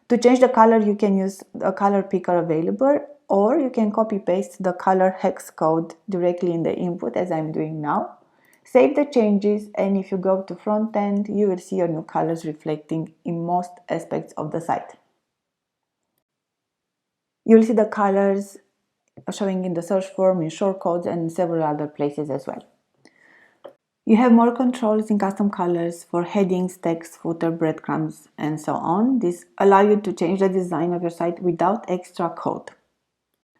To change the color, you can use a color picker available, or you can copy paste the color hex code directly in the input as I'm doing now. Save the changes, and if you go to front end, you will see your new colors reflecting in most aspects of the site. You will see the colors showing in the search form, in shortcodes, and in several other places as well. You have more controls in custom colors for headings, text, footer, breadcrumbs, and so on. This allows you to change the design of your site without extra code.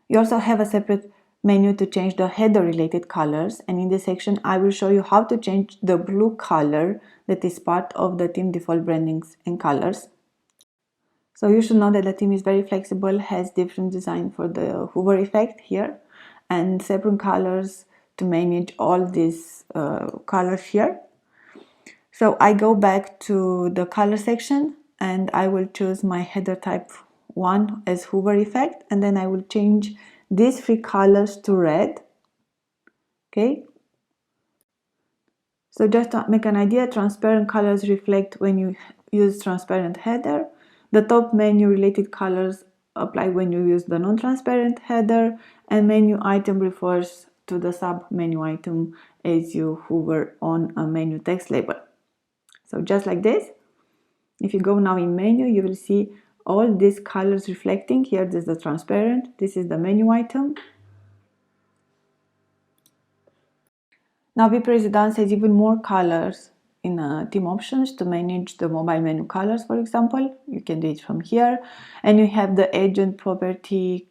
You also have a separate menu to change the header related colors, and in this section I will show you how to change the blue color that is part of the theme default brandings and colors. So you should know that the theme is very flexible, has different design for the hover effect here and separate colors to manage all these colors here. So I go back to the color section and I will choose my header type 1 as hover effect, and then I will change these 3 colors to red. Okay, so just to make an idea, transparent colors reflect when you use transparent header. The top menu related colors apply when you use the non-transparent header, and menu item refers to the sub menu item as you hover on a menu text label. So just like this, if you go now in menu, you will see all these colors reflecting. Here this is the transparent, this is the menu item. Now WpResidence has even more colors in theme options to manage the mobile menu colors, for example. You can do it from here, and you have the agent property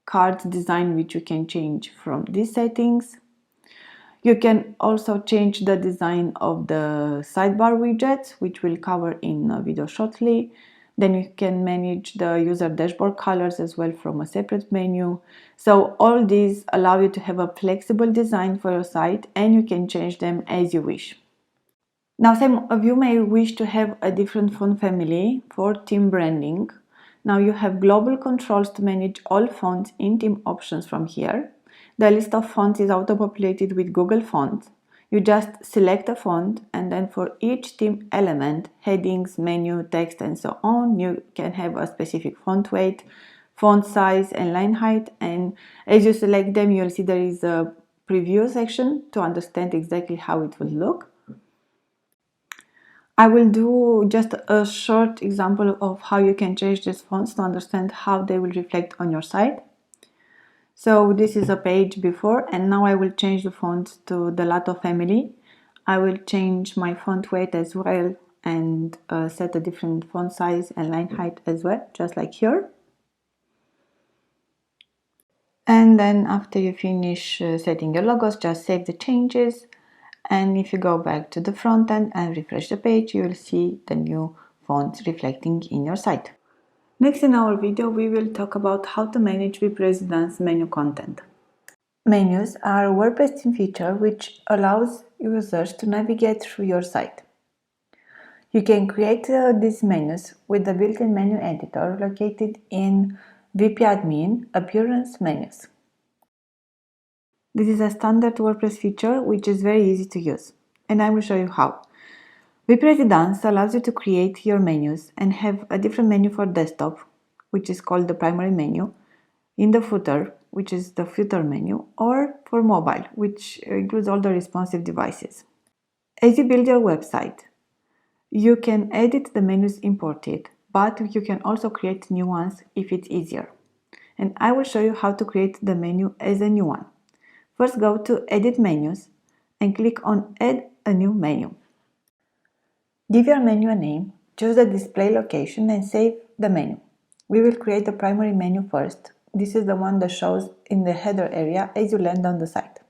card design, which you can change from these settings. You can also change the design of the sidebar widgets, which we'll cover in a video shortly. Then you can manage the user dashboard colors as well from a separate menu. So all these allow you to have a flexible design for your site, and you can change them as you wish. Now, some of you may wish to have a different font family for theme branding. Now you have global controls to manage all fonts in theme options from here. The list of fonts is auto-populated with Google Fonts. You just select a font, and then for each theme element, headings, menu, text, and so on, you can have a specific font weight, font size, and line height. And as you select them, you'll see there is a preview section to understand exactly how it will look. I will do just a short example of how you can change these fonts to understand how they will reflect on your site. So this is a page before, and now I will change the font to the Lato family. I will change my font weight as well and set a different font size and line height as well, just like here. And then after you finish setting your logos, just save the changes. And if you go back to the front end and refresh the page, you will see the new fonts reflecting in your site. Next in our video, we will talk about how to manage WpResidence menu content. Menus are a WordPress theme feature which allows users to navigate through your site. You can create these menus with the built-in menu editor located in WP-admin Appearance Menus. This is a standard WordPress feature which is very easy to use, and I will show you how. WpResidence allows you to create your menus and have a different menu for desktop, which is called the primary menu, in the footer, which is the footer menu, or for mobile, which includes all the responsive devices. As you build your website, you can edit the menus imported, but you can also create new ones if it's easier. And I will show you how to create the menu as a new one. First, go to Edit Menus and click on Add a new menu. Give your menu a name, choose the display location and save the menu. We will create the primary menu first. This is the one that shows in the header area as you land on the site.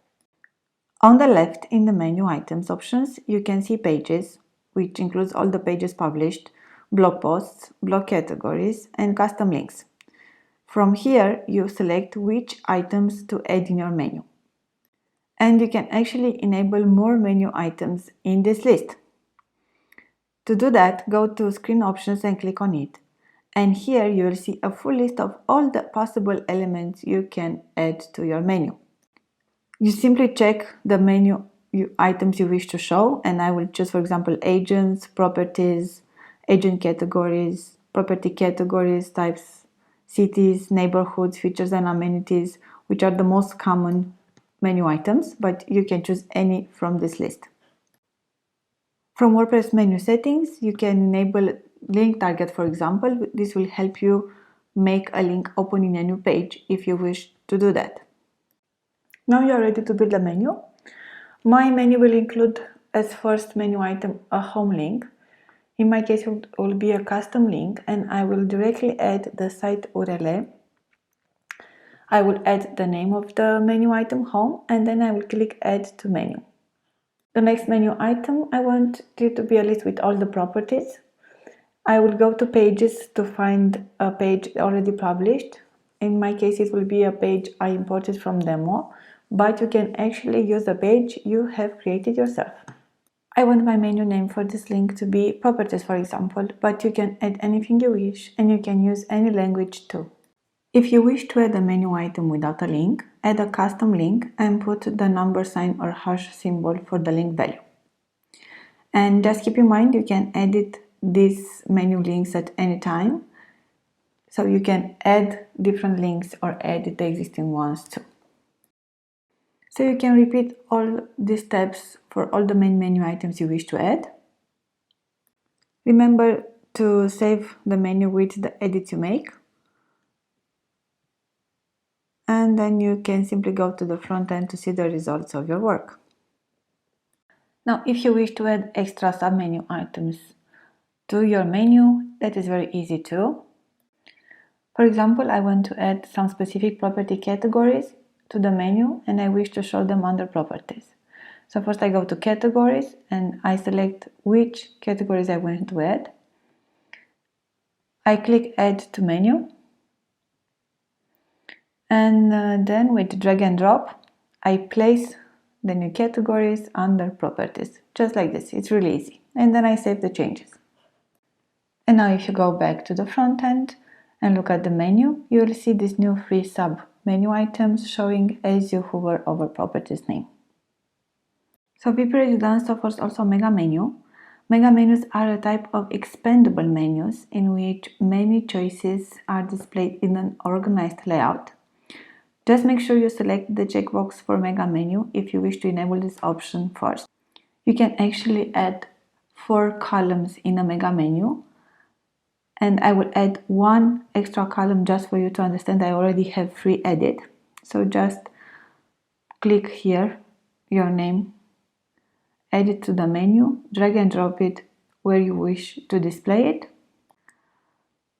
On the left in the menu items options, you can see pages, which includes all the pages published, blog posts, blog categories, and custom links. From here, you select which items to add in your menu. And you can actually enable more menu items in this list. To do that, go to Screen Options and click on it. And here you will see a full list of all the possible elements you can add to your menu. You simply check the menu items you wish to show, and I will choose, for example, agents, properties, agent categories, property categories, types, cities, neighborhoods, features and amenities, which are the most common menu items, but you can choose any from this list. From WordPress menu settings, you can enable link target, for example. This will help you make a link open in a new page if you wish to do that. Now you are ready to build a menu. My menu will include as first menu item a home link. In my case, it will be a custom link, and I will directly add the site URL. I will add the name of the menu item home, and then I will click add to menu. The next menu item, I want it to be a list with all the properties. I will go to pages to find a page already published. In my case, it will be a page I imported from demo, but you can actually use a page you have created yourself. I want my menu name for this link to be properties, for example, but you can add anything you wish, and you can use any language too. If you wish to add a menu item without a link, add a custom link and put the number sign or hash symbol for the link value. And just keep in mind, you can edit these menu links at any time. So you can add different links or edit the existing ones too. So you can repeat all these steps for all the main menu items you wish to add. Remember to save the menu with the edits you make. And then you can simply go to the front end to see the results of your work. Now, if you wish to add extra submenu items to your menu, that is very easy too. For example, I want to add some specific property categories to the menu, and I wish to show them under properties. So first I go to categories and I select which categories I want to add. I click Add to Menu, and then with drag and drop, I place the new categories under Properties, just like this. It's really easy. And then I save the changes. And now if you go back to the front end and look at the menu, you will see these new free sub-menu items showing as you hover over Properties name. So WpResidence offers also Mega Menu. Mega menus are a type of expandable menus in which many choices are displayed in an organized layout. Just make sure you select the checkbox for Mega Menu if you wish to enable this option first. You can actually add 4 columns in a Mega Menu, and I will add 1 extra column just for you to understand. I already have 3 added. So just click here, your name, add it to the menu, drag and drop it where you wish to display it.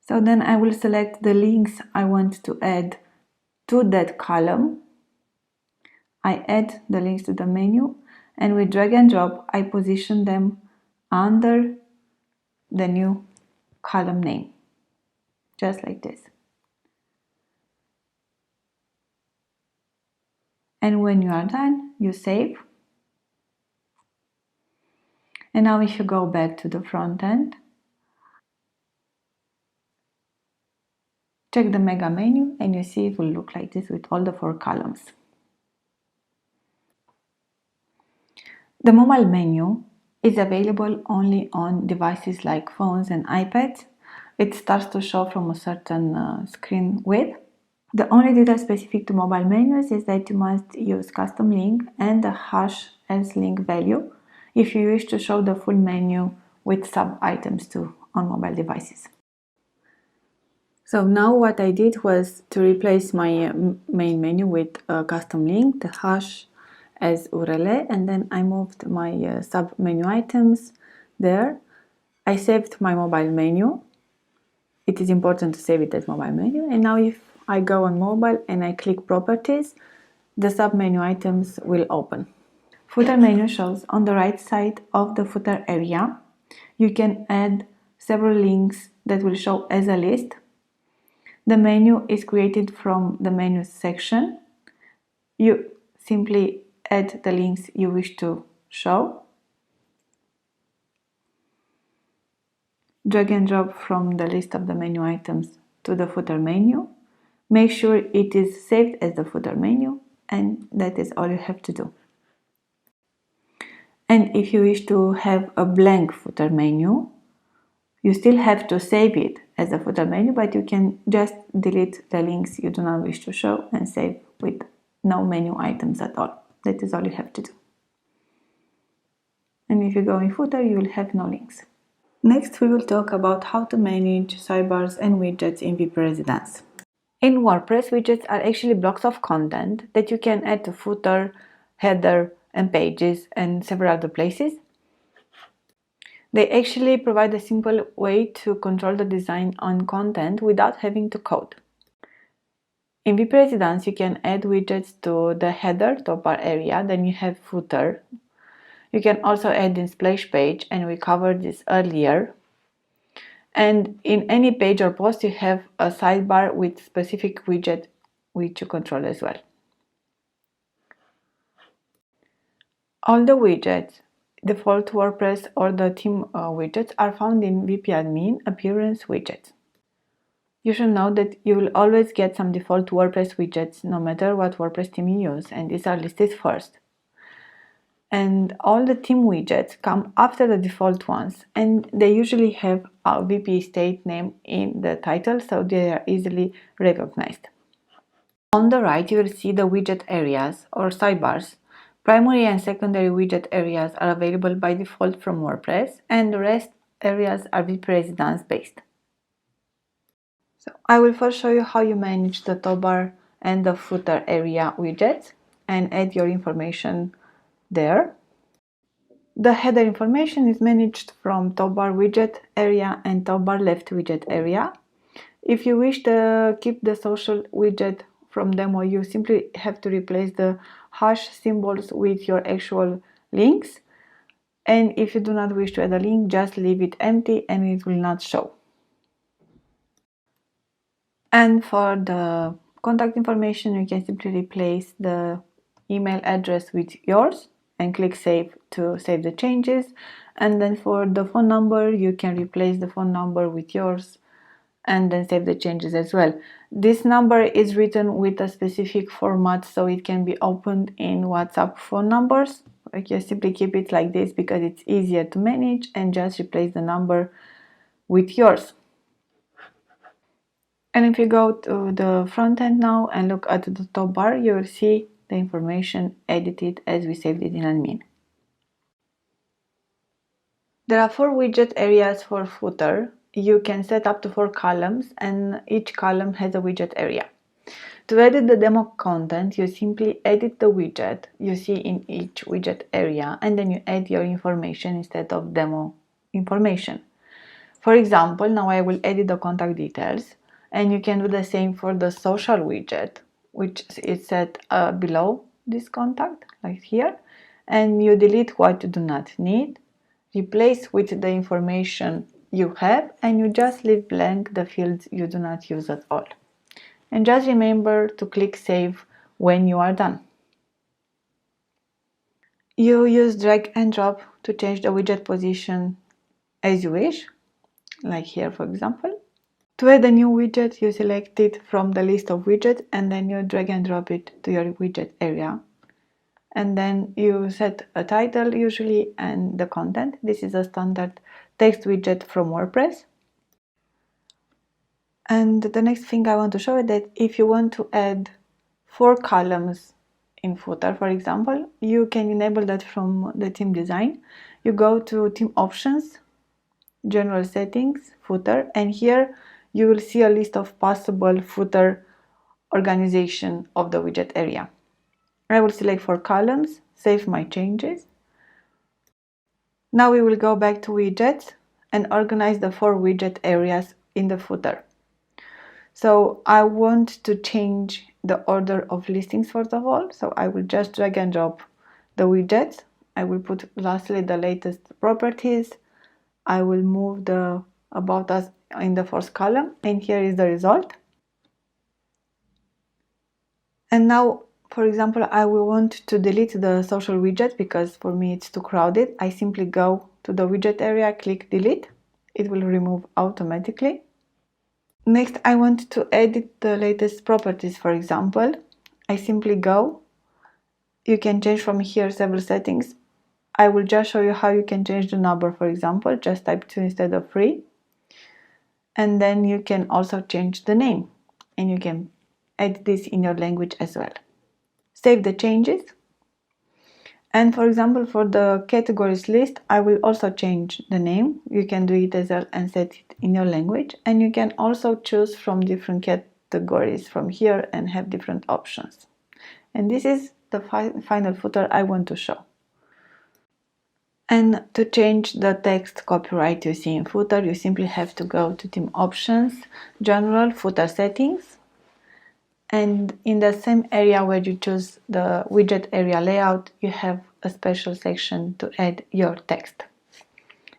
So then I will select the links I want to add to that column. I add the links to the menu, and with drag and drop I position them under the new column name, just like this. And when you are done, you save. And now if you go back to the front end, check the Mega Menu, and you see it will look like this with all the 4 columns. The mobile menu is available only on devices like phones and iPads. It starts to show from a certain screen width. The only detail specific to mobile menus is that you must use custom link and the hash as link value if you wish to show the full menu with sub-items too on mobile devices. So now what I did was to replace my main menu with a custom link, the hash as URL, and then I moved my sub-menu items there. I saved my mobile menu. It is important to save it as mobile menu. And now if I go on mobile and I click Properties, the sub-menu items will open. Footer menu shows on the right side of the footer area. You can add several links that will show as a list. The menu is created from the menus section. You simply add the links you wish to show. Drag and drop from the list of the menu items to the footer menu. Make sure it is saved as the footer menu, and that is all you have to do. And if you wish to have a blank footer menu, you still have to save it as a footer menu, but you can just delete the links you do not wish to show and save with no menu items at all. That is all you have to do. And if you go in footer, you will have no links. Next, we will talk about how to manage sidebars and widgets in WpResidence. In WordPress, widgets are actually blocks of content that you can add to footer, header, and pages, and several other places. They actually provide a simple way to control the design on content without having to code. In WpResidence, you can add widgets to the header top bar area, then you have footer. You can also add in splash page, and we covered this earlier. And in any page or post, you have a sidebar with specific widget which you control as well. All the widgets, default WordPress or the theme widgets, are found in WP-admin appearance widgets. You should know that you will always get some default WordPress widgets no matter what WordPress theme you use, and these are listed first. And all the theme widgets come after the default ones, and they usually have a WP state name in the title, so they are easily recognized. On the right, you will see the widget areas or sidebars. Primary and secondary widget areas are available by default from WordPress, and the rest areas are WpResidence based. So I will first show you how you manage the top bar and the footer area widgets and add your information there. The header information is managed from top bar widget area and top bar left widget area. If you wish to keep the social widget from demo, you simply have to replace the hash symbols with your actual links. And if you do not wish to add a link, just leave it empty and it will not show. And for the contact information, you can simply replace the email address with yours and click save to save the changes. And then for the phone number, you can replace the phone number with yours and then save the changes as well. This number is written with a specific format, so it can be opened in WhatsApp phone numbers. You can simply keep it like this because it's easier to manage, and just replace the number with yours. And if you go to the front end now and look at the top bar, you will see the information edited as we saved it in admin. There are 4 widget areas for footer. You can set up to 4 columns, and each column has a widget area. To edit the demo content, you simply edit the widget you see in each widget area, and then you add your information instead of demo information. For example, now I will edit the contact details, and you can do the same for the social widget, which is set below this contact, like here, and you delete what you do not need, replace with the information you have, and you just leave blank the fields you do not use at all. And just remember to click save when you are done. You use drag and drop to change the widget position as you wish, like here for example. To add a new widget, you select it from the list of widgets and then you drag and drop it to your widget area. And then you set a title usually and the content. This is a standard text widget from WordPress. And the next thing I want to show is that if you want to add 4 columns in footer, for example, you can enable that from the theme design. You go to theme options, general settings, footer, and here you will see a list of possible footer organization of the widget area. I will select 4 columns, save my changes. Now we will go back to widgets and organize the 4 widget areas in the footer. So I want to change the order of listings first of all, so I will just drag and drop the widgets. I will put lastly the latest properties. I will move the about us in the first column, and here is the result. And now, for example, I will want to delete the social widget because for me it's too crowded. I simply go to the widget area, click delete. It will remove automatically. Next, I want to edit the latest properties, for example. I simply go. You can change from here several settings. I will just show you how you can change the number, for example. Just type 2 instead of 3. And then you can also change the name. And you can edit this in your language as well. Save the changes. And for example, for the categories list, I will also change the name. You can do it as well and set it in your language. And you can also choose from different categories from here and have different options. And this is the final footer I want to show. And to change the text copyright you see in footer, you simply have to go to theme options, general, footer settings. And in the same area where you choose the widget area layout, you have a special section to add your text.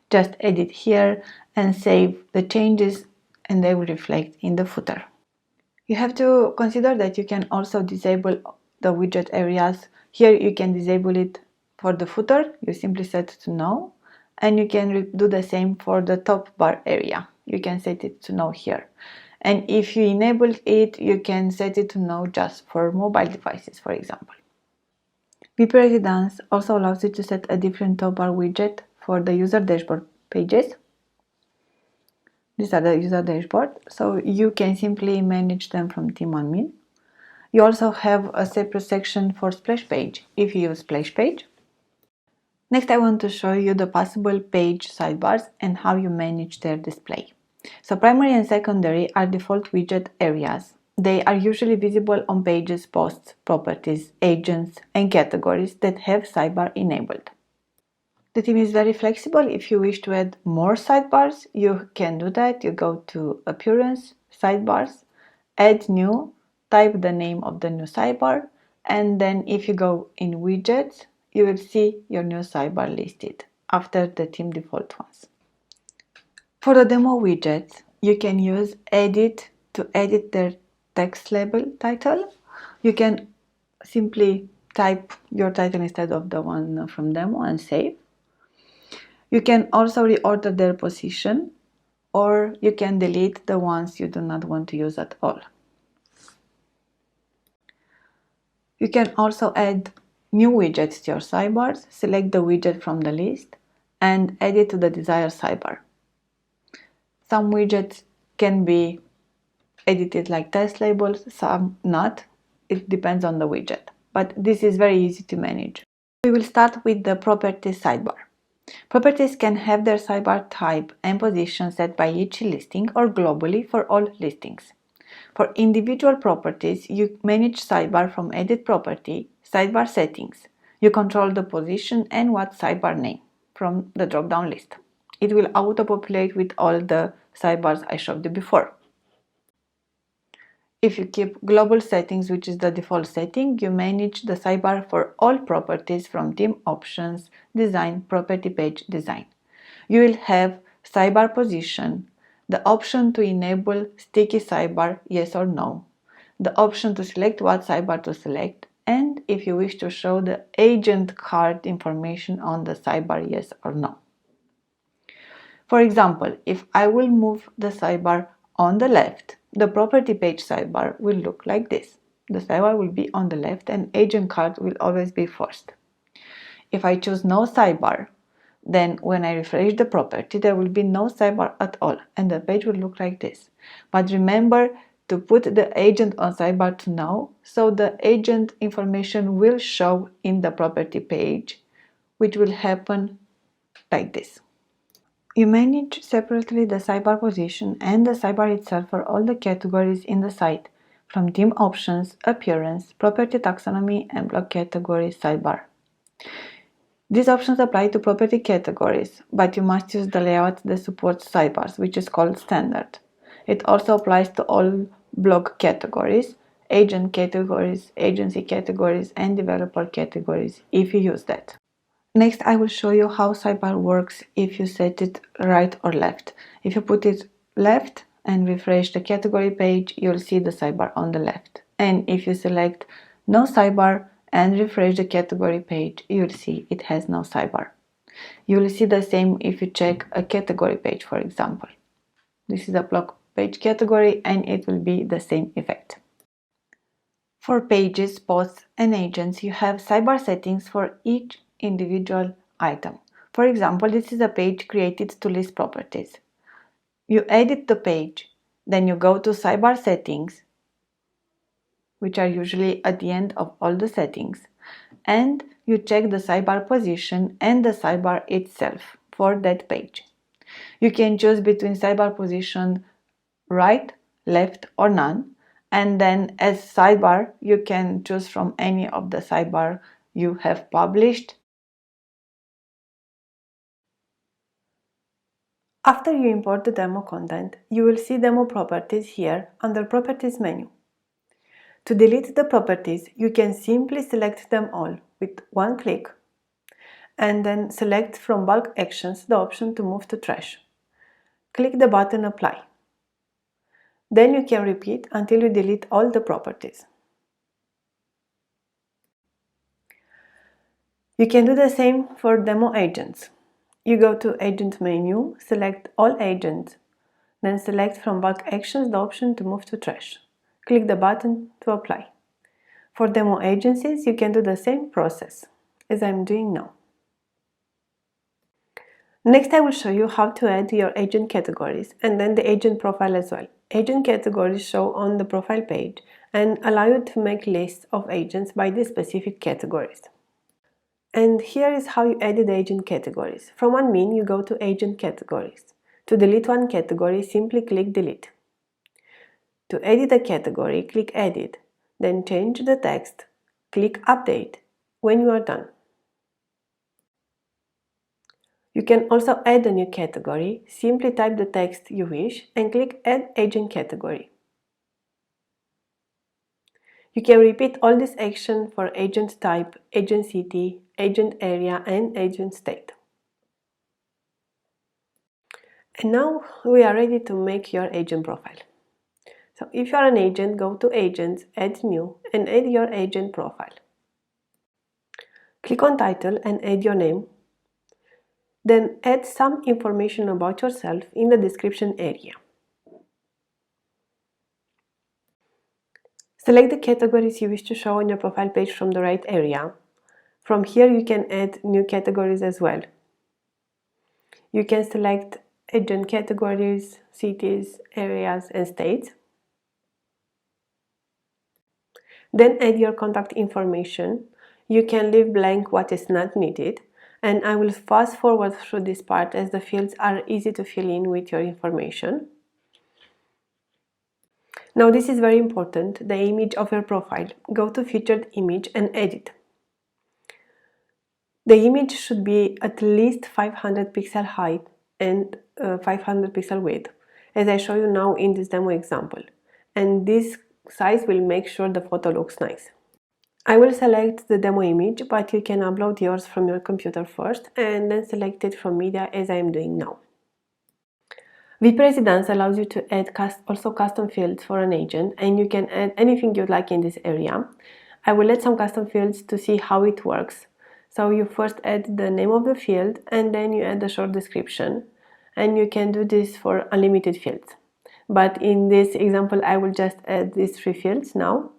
Just edit here and save the changes and they will reflect in the footer. You have to consider that you can also disable the widget areas. Here you can disable it for the footer, you simply set to no, and you can do the same for the top bar area. You can set it to no here. And if you enable it, you can set it to no just for mobile devices, for example. WpResidence also allows you to set a different top bar widget for the user dashboard pages. These are the user dashboard, so you can simply manage them from theme admin. You also have a separate section for splash page if you use splash page. Next, I want to show you the possible page sidebars and how you manage their display. So primary and secondary are default widget areas. They are usually visible on pages, posts, properties, agents, and categories that have sidebar enabled. The theme is very flexible. If you wish to add more sidebars, you can do that. You go to Appearance, Sidebars, Add New, type the name of the new sidebar, and then if you go in Widgets, you will see your new sidebar listed after the theme default ones. For the demo widgets, you can use Edit to edit their text label title. You can simply type your title instead of the one from demo and save. You can also reorder their position, or you can delete the ones you do not want to use at all. You can also add new widgets to your sidebars. Select the widget from the list and add it to the desired sidebar. Some widgets can be edited like text labels, some not. It depends on the widget, but this is very easy to manage. We will start with the properties sidebar. Properties can have their sidebar type and position set by each listing or globally for all listings. For individual properties, you manage sidebar from Edit Property, Sidebar Settings. You control the position and what sidebar name from the drop-down list. It will auto-populate with all the sidebars I showed you before. If you keep global settings, which is the default setting, you manage the sidebar for all properties from Theme Options, Design, Property Page Design. You will have sidebar position, the option to enable sticky sidebar, yes or no, the option to select what sidebar to select, and if you wish to show the agent card information on the sidebar, yes or no. For example, if I will move the sidebar on the left, the property page sidebar will look like this. The sidebar will be on the left and agent card will always be first. If I choose no sidebar, then when I refresh the property, there will be no sidebar at all and the page will look like this. But remember to put the agent on sidebar to now, so the agent information will show in the property page, which will happen like this. You manage separately the sidebar position and the sidebar itself for all the categories in the site, from theme options, appearance, property taxonomy, and block category sidebar. These options apply to property categories, but you must use the layout that supports sidebars, which is called standard. It also applies to all blog categories, agent categories, agency categories, and developer categories if you use that. Next, I will show you how sidebar works if you set it right or left. If you put it left and refresh the category page, you'll see the sidebar on the left. And if you select no sidebar and refresh the category page, you'll see it has no sidebar. You will see the same if you check a category page, for example. This is a blog page category and it will be the same effect. For pages, posts, and agents, you have sidebar settings for each individual item. For example, this is a page created to list properties. You edit the page, then you go to sidebar settings, which are usually at the end of all the settings, and you check the sidebar position and the sidebar itself for that page. You can choose between sidebar position right, left, or none, and then as sidebar you can choose from any of the sidebar you have published. After you import the demo content, you will see demo properties here under Properties menu. To delete the properties, you can simply select them all with one click and then select from bulk actions the option to move to trash. Click the button Apply. Then you can repeat until you delete all the properties. You can do the same for demo agents. You go to Agent menu, select All Agents, then select from bulk actions the option to move to trash. Click the button to apply. For demo agencies, you can do the same process as I'm doing now. Next, I will show you how to add your agent categories and then the agent profile as well. Agent categories show on the profile page and allow you to make lists of agents by the specific categories. And here is how you edit the agent categories. From admin, you go to Agent Categories. To delete one category, simply click Delete. To edit a category, click Edit, then change the text, click Update when you are done. You can also add a new category. Simply type the text you wish and click Add Agent Category. You can repeat all this action for agent type, agent city, agent area, and agent state. And now we are ready to make your agent profile. So if you are an agent, go to Agents, Add New, and add your agent profile. Click on Title and add your name. Then add some information about yourself in the description area. Select the categories you wish to show on your profile page from the right area. From here you can add new categories as well. You can select agent categories, cities, areas, and states. Then add your contact information. You can leave blank what is not needed, and I will fast forward through this part as the fields are easy to fill in with your information. Now this is very important, the image of your profile. Go to featured image and edit. The image should be at least 500 pixel height and 500 pixel width, as I show you now in this demo example. And this size will make sure the photo looks nice. I will select the demo image, but you can upload yours from your computer first and then select it from media as I am doing now. WpResidence allows you to add also custom fields for an agent, and you can add anything you'd like in this area. I will add some custom fields to see how it works. So you first add the name of the field and then you add a short description, and you can do this for unlimited fields. But in this example I will just add these 3 fields now.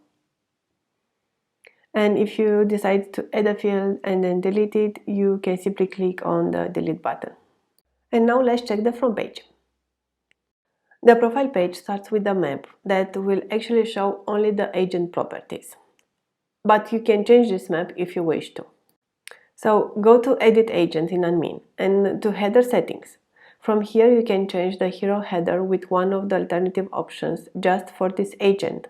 And if you decide to add a field and then delete it, you can simply click on the delete button. And now let's check the front page. The profile page starts with a map that will actually show only the agent properties. But you can change this map if you wish to. So go to Edit Agent in Admin and to Header Settings. From here you can change the hero header with one of the alternative options just for this agent.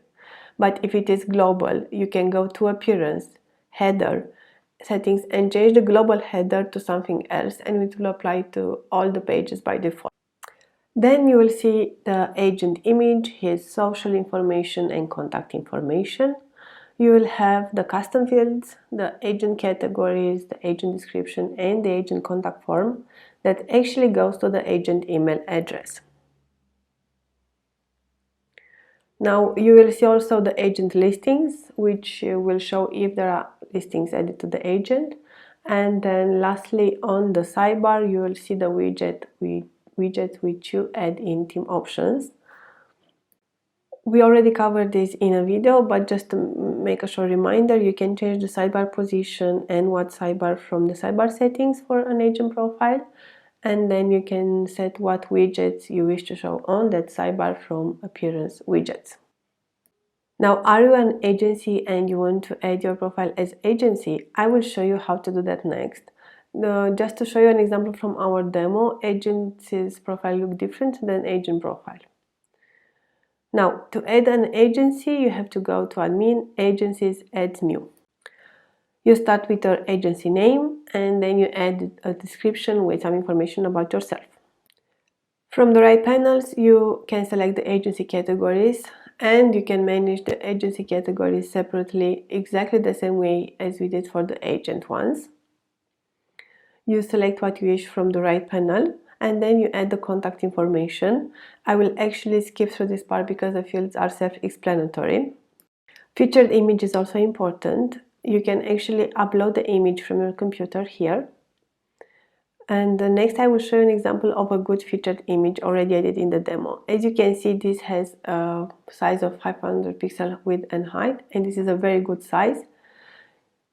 But if it is global, you can go to Appearance, Header, Settings and change the global header to something else, and it will apply to all the pages by default. Then you will see the agent image, his social information and contact information. You will have the custom fields, the agent categories, the agent description and the agent contact form that actually goes to the agent email address. Now you will see also the agent listings, which will show if there are listings added to the agent. And then lastly, on the sidebar you will see the widget which you add in theme options. We already covered this in a video, but just to make a short reminder, you can change the sidebar position and what sidebar from the sidebar settings for an agent profile, and then you can set what widgets you wish to show on that sidebar from Appearance Widgets. Now, are you an agency and you want to add your profile as agency? I will show you how to do that next. Just to show you an example from our demo, agency's profile look different than agent profile. Now, to add an agency, you have to go to Admin, Agencies, Add New. You start with your agency name and then you add a description with some information about yourself. From the right panels, you can select the agency categories and you can manage the agency categories separately, exactly the same way as we did for the agent ones. You select what you wish from the right panel and then you add the contact information. I will actually skip through this part because the fields are self-explanatory. Featured image is also important. You can actually upload the image from your computer here. And next I will show you an example of a good featured image already added in the demo. As you can see, this has a size of 500 pixel width and height, and this is a very good size.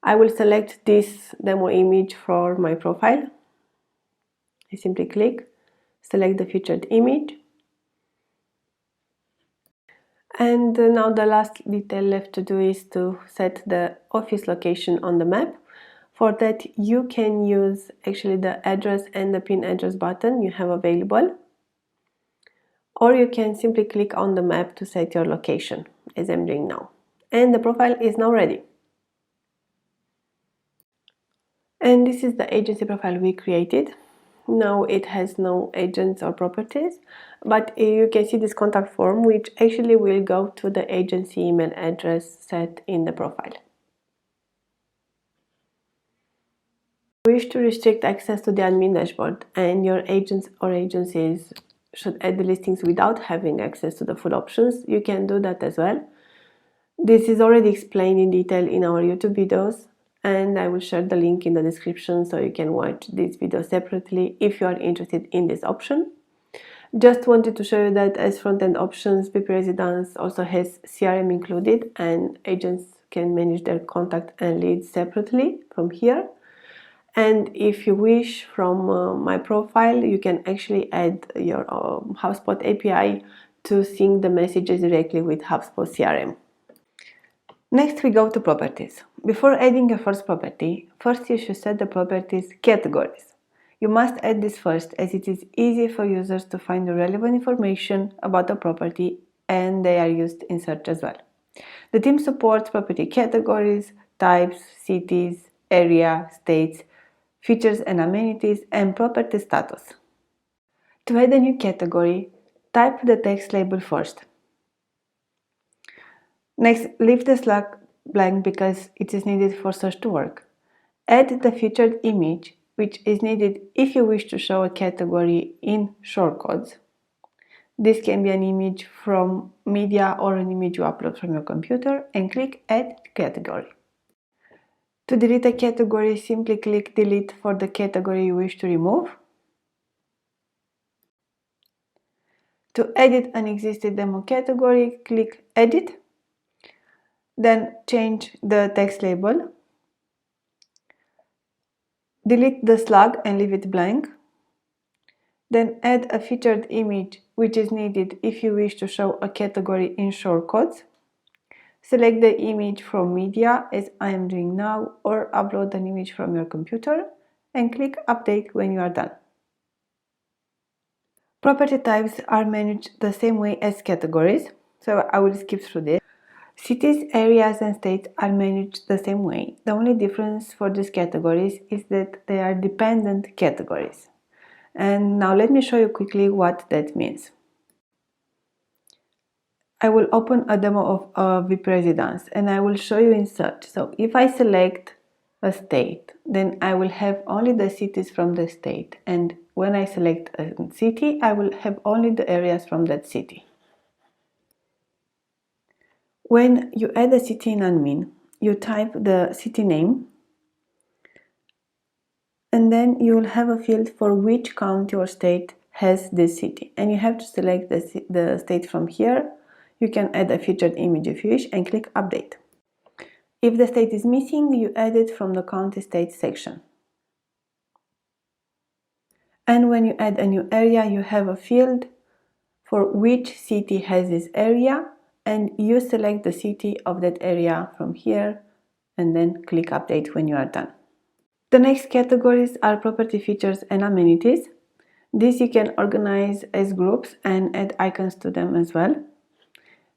I will select this demo image for my profile. I simply click, select the featured image. And now the last detail left to do is to set the office location on the map. For that you can use actually the address and the pin address button you have available, or you can simply click on the map to set your location as I'm doing now. And the profile is now ready. And this is the agency profile we created. Now it has no agents or properties, but you can see this contact form which actually will go to the agency email address set in the profile. If you wish to restrict access to the admin dashboard and your agents or agencies should add the listings without having access to the full options, you can do that as well. This is already explained in detail in our YouTube videos, and I will share the link in the description so you can watch this video separately if you are interested in this option. Just wanted to show you that as front-end options, WpResidence also has CRM included, and agents can manage their contact and leads separately from here. And if you wish, from my profile, you can actually add your HubSpot API to sync the messages directly with HubSpot CRM. Next, we go to properties. Before adding your first property, first you should set the properties categories. You must add this first, as it is easy for users to find the relevant information about a property, and they are used in search as well. The team supports property categories, types, cities, area, states, features and amenities, and property status. To add a new category, type the text label first. Next, leave the slug blank because it is needed for search to work. Add the featured image, which is needed if you wish to show a category in shortcodes. This can be an image from media or an image you upload from your computer, and click Add Category. To delete a category, simply click Delete for the category you wish to remove. To edit an existing demo category, click Edit. Then change the text label. Delete the slug and leave it blank. Then add a featured image, which is needed if you wish to show a category in shortcodes. Select the image from media, as I am doing now, or upload an image from your computer, and click Update when you are done. Property types are managed the same way as categories, so I will skip through this. Cities, areas, and states are managed the same way. The only difference for these categories is that they are dependent categories. And now let me show you quickly what that means. I will open a demo of WpResidence and I will show you in search. So if I select a state, then I will have only the cities from the state. And when I select a city, I will have only the areas from that city. When you add a city in admin, you type the city name, and then you will have a field for which county or state has this city. And you have to select the state from here. You can add a featured image if you wish and click Update. If the state is missing, you add it from the County State section. And when you add a new area, you have a field for which city has this area, and you select the city of that area from here and then click Update when you are done. The next categories are property features and amenities. This you can organize as groups and add icons to them as well.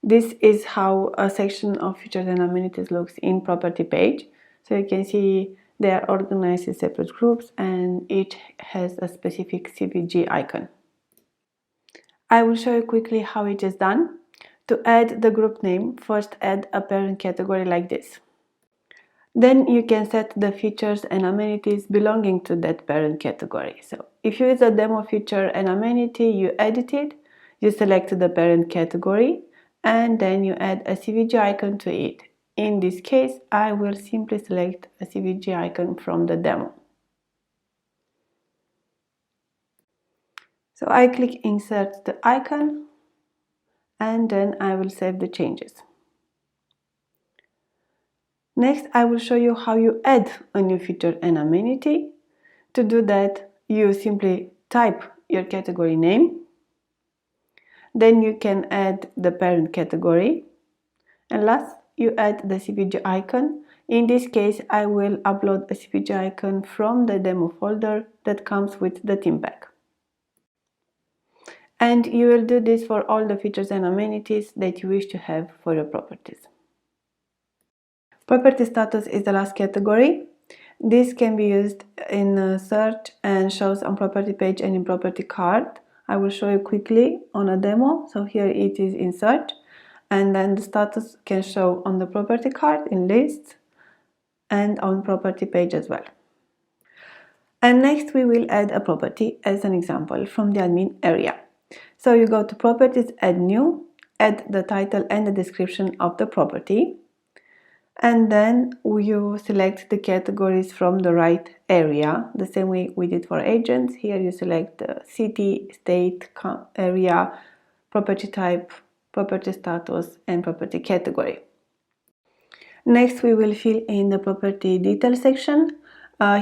This is how a section of features and amenities looks in property page. So you can see they are organized in separate groups and each has a specific CVG icon. I will show you quickly how it is done. To add the group name, first add a parent category like this. Then you can set the features and amenities belonging to that parent category. So if you use a demo feature and amenity, you edit it, you select the parent category, and then you add a CVG icon to it. In this case, I will simply select a CVG icon from the demo. So I click Insert the icon, and then I will save the changes. Next, I will show you how you add a new feature and amenity. To do that, you simply type your category name. Then you can add the parent category. And last, you add the CVG icon. In this case, I will upload a CVG icon from the demo folder that comes with the theme pack. And you will do this for all the features and amenities that you wish to have for your properties. Property status is the last category. This can be used in search and shows on property page and in property card. I will show you quickly on a demo. So here it is in search, and then the status can show on the property card in lists and on property page as well. And next we will add a property as an example from the admin area. So you go to Properties, Add New, add the title and the description of the property, and then you select the categories from the right area, the same way we did for agents. Here you select the city, state, area, property type, property status, and property category. Next, we will fill in the property detail section.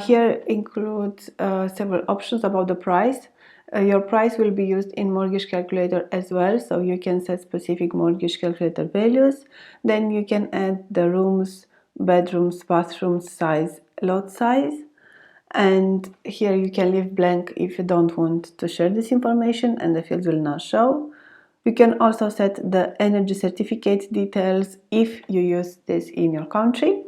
Here includes several options about the price. Your price will be used in mortgage calculator as well, so you can set specific mortgage calculator values. Then you can add the rooms, bedrooms, bathrooms size, lot size. And here you can leave blank if you don't want to share this information and the fields will not show. You can also set the energy certificate details if you use this in your country.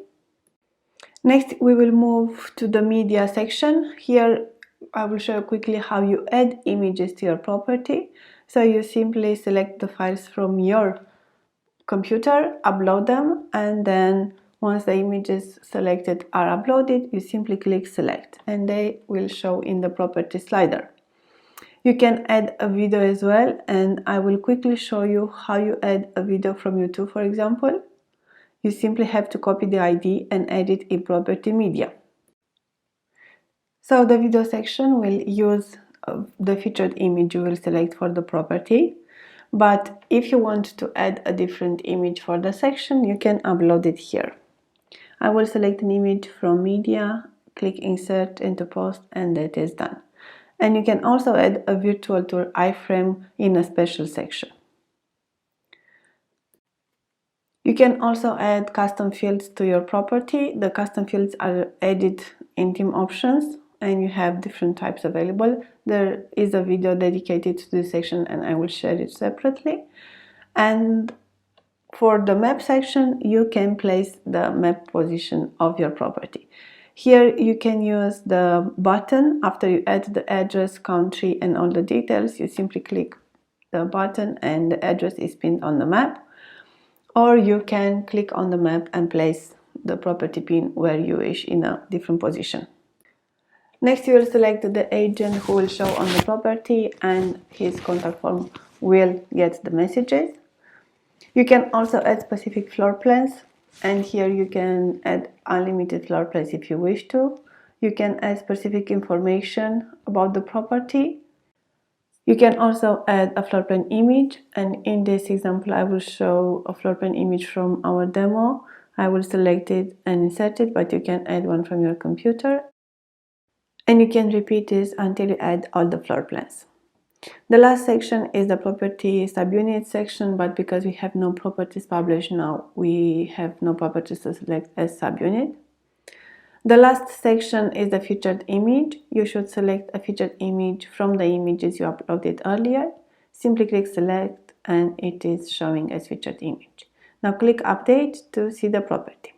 Next, we will move to the media section. Here I will show you quickly how you add images to your property. So you simply select the files from your computer, upload them, and then once the images selected are uploaded, you simply click select and they will show in the property slider. You can add a video as well, and I will quickly show you how you add a video from YouTube, for example. You simply have to copy the ID and add it in property media. So the video section will use the featured image you will select for the property. But if you want to add a different image for the section, you can upload it here. I will select an image from media, click insert into post, and that is done. And you can also add a virtual tour iframe in a special section. You can also add custom fields to your property. The custom fields are added in theme options and you have different types available. There is a video dedicated to this section and I will share it separately. And for the map section, you can place the map position of your property. Here you can use the button. After you add the address, country, and all the details, you simply click the button and the address is pinned on the map. Or you can click on the map and place the property pin where you wish in a different position. Next, you will select the agent who will show on the property and his contact form will get the messages. You can also add specific floor plans, and here you can add unlimited floor plans if you wish to. You can add specific information about the property. You can also add a floor plan image, and in this example I will show a floor plan image from our demo. I will select it and insert it, but you can add one from your computer. And you can repeat this until you add all the floor plans. The last section is the property subunit section, but because we have no properties published now, we have no properties to select as subunit. The last section is the featured image. You should select a featured image from the images you uploaded earlier. Simply click select and it is showing as featured image. Now click update to see the property.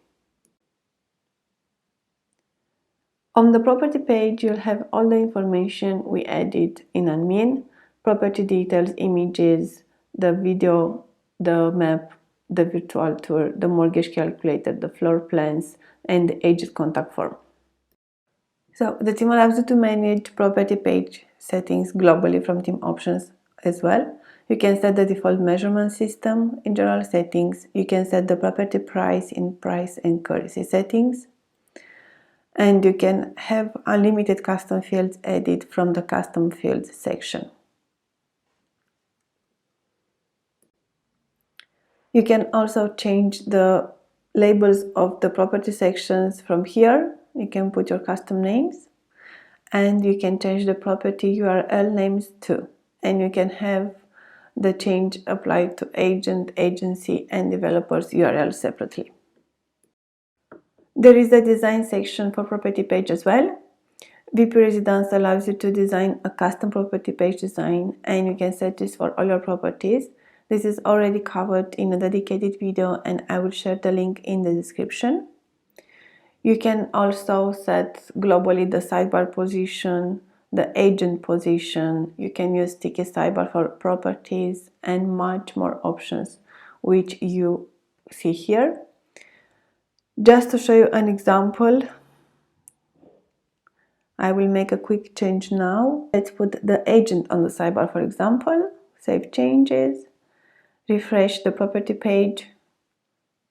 On the property page, you'll have all the information we added in admin: property details, images, the video, the map, the virtual tour, the mortgage calculator, the floor plans, and the agent contact form. So the team allows you to manage property page settings globally from team options as well. You can set the default measurement system in general settings. You can set the property price in price and currency settings. And you can have unlimited custom fields added from the custom fields section. You can also change the labels of the property sections from here. You can put your custom names and you can change the property URL names too. And you can have the change applied to agent, agency, and developers URL separately. There is a design section for property page as well. WpResidence allows you to design a custom property page design and you can set this for all your properties. This is already covered in a dedicated video and I will share the link in the description. You can also set globally the sidebar position, the agent position. You can use sticky sidebar for properties and much more options which you see here. Just to show you an example, I will make a quick change now. Let's put the agent on the sidebar, for example. Save changes, refresh the property page,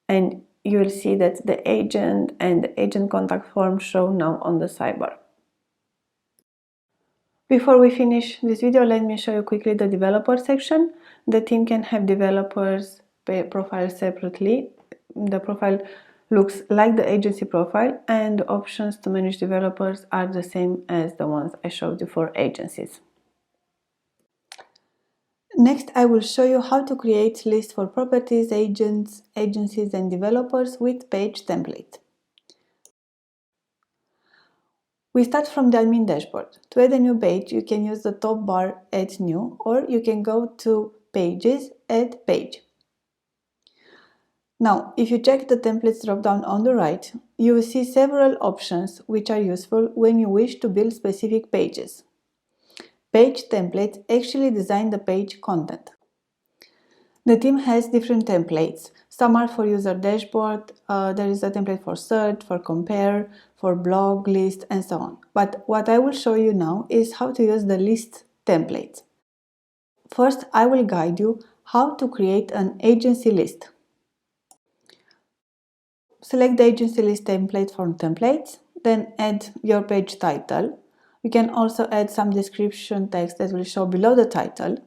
and you will see that the agent and the agent contact form show now on the sidebar. Before we finish this video, let me show you quickly the developer section. The team can have developers profiles separately. The profile looks like the agency profile, and the options to manage developers are the same as the ones I showed you for agencies. Next, I will show you how to create lists for properties, agents, agencies, and developers with page template. We start from the admin dashboard. To add a new page, you can use the top bar Add New, or you can go to Pages, Add Page. Now, if you check the templates drop-down on the right, you will see several options which are useful when you wish to build specific pages. Page templates actually design the page content. The team has different templates. Some are for user dashboard, there is a template for search, for compare, for blog, list, and so on. But what I will show you now is how to use the list template. First, I will guide you how to create an agency list. Select the agency list template from templates, then add your page title. You can also add some description text that will show below the title.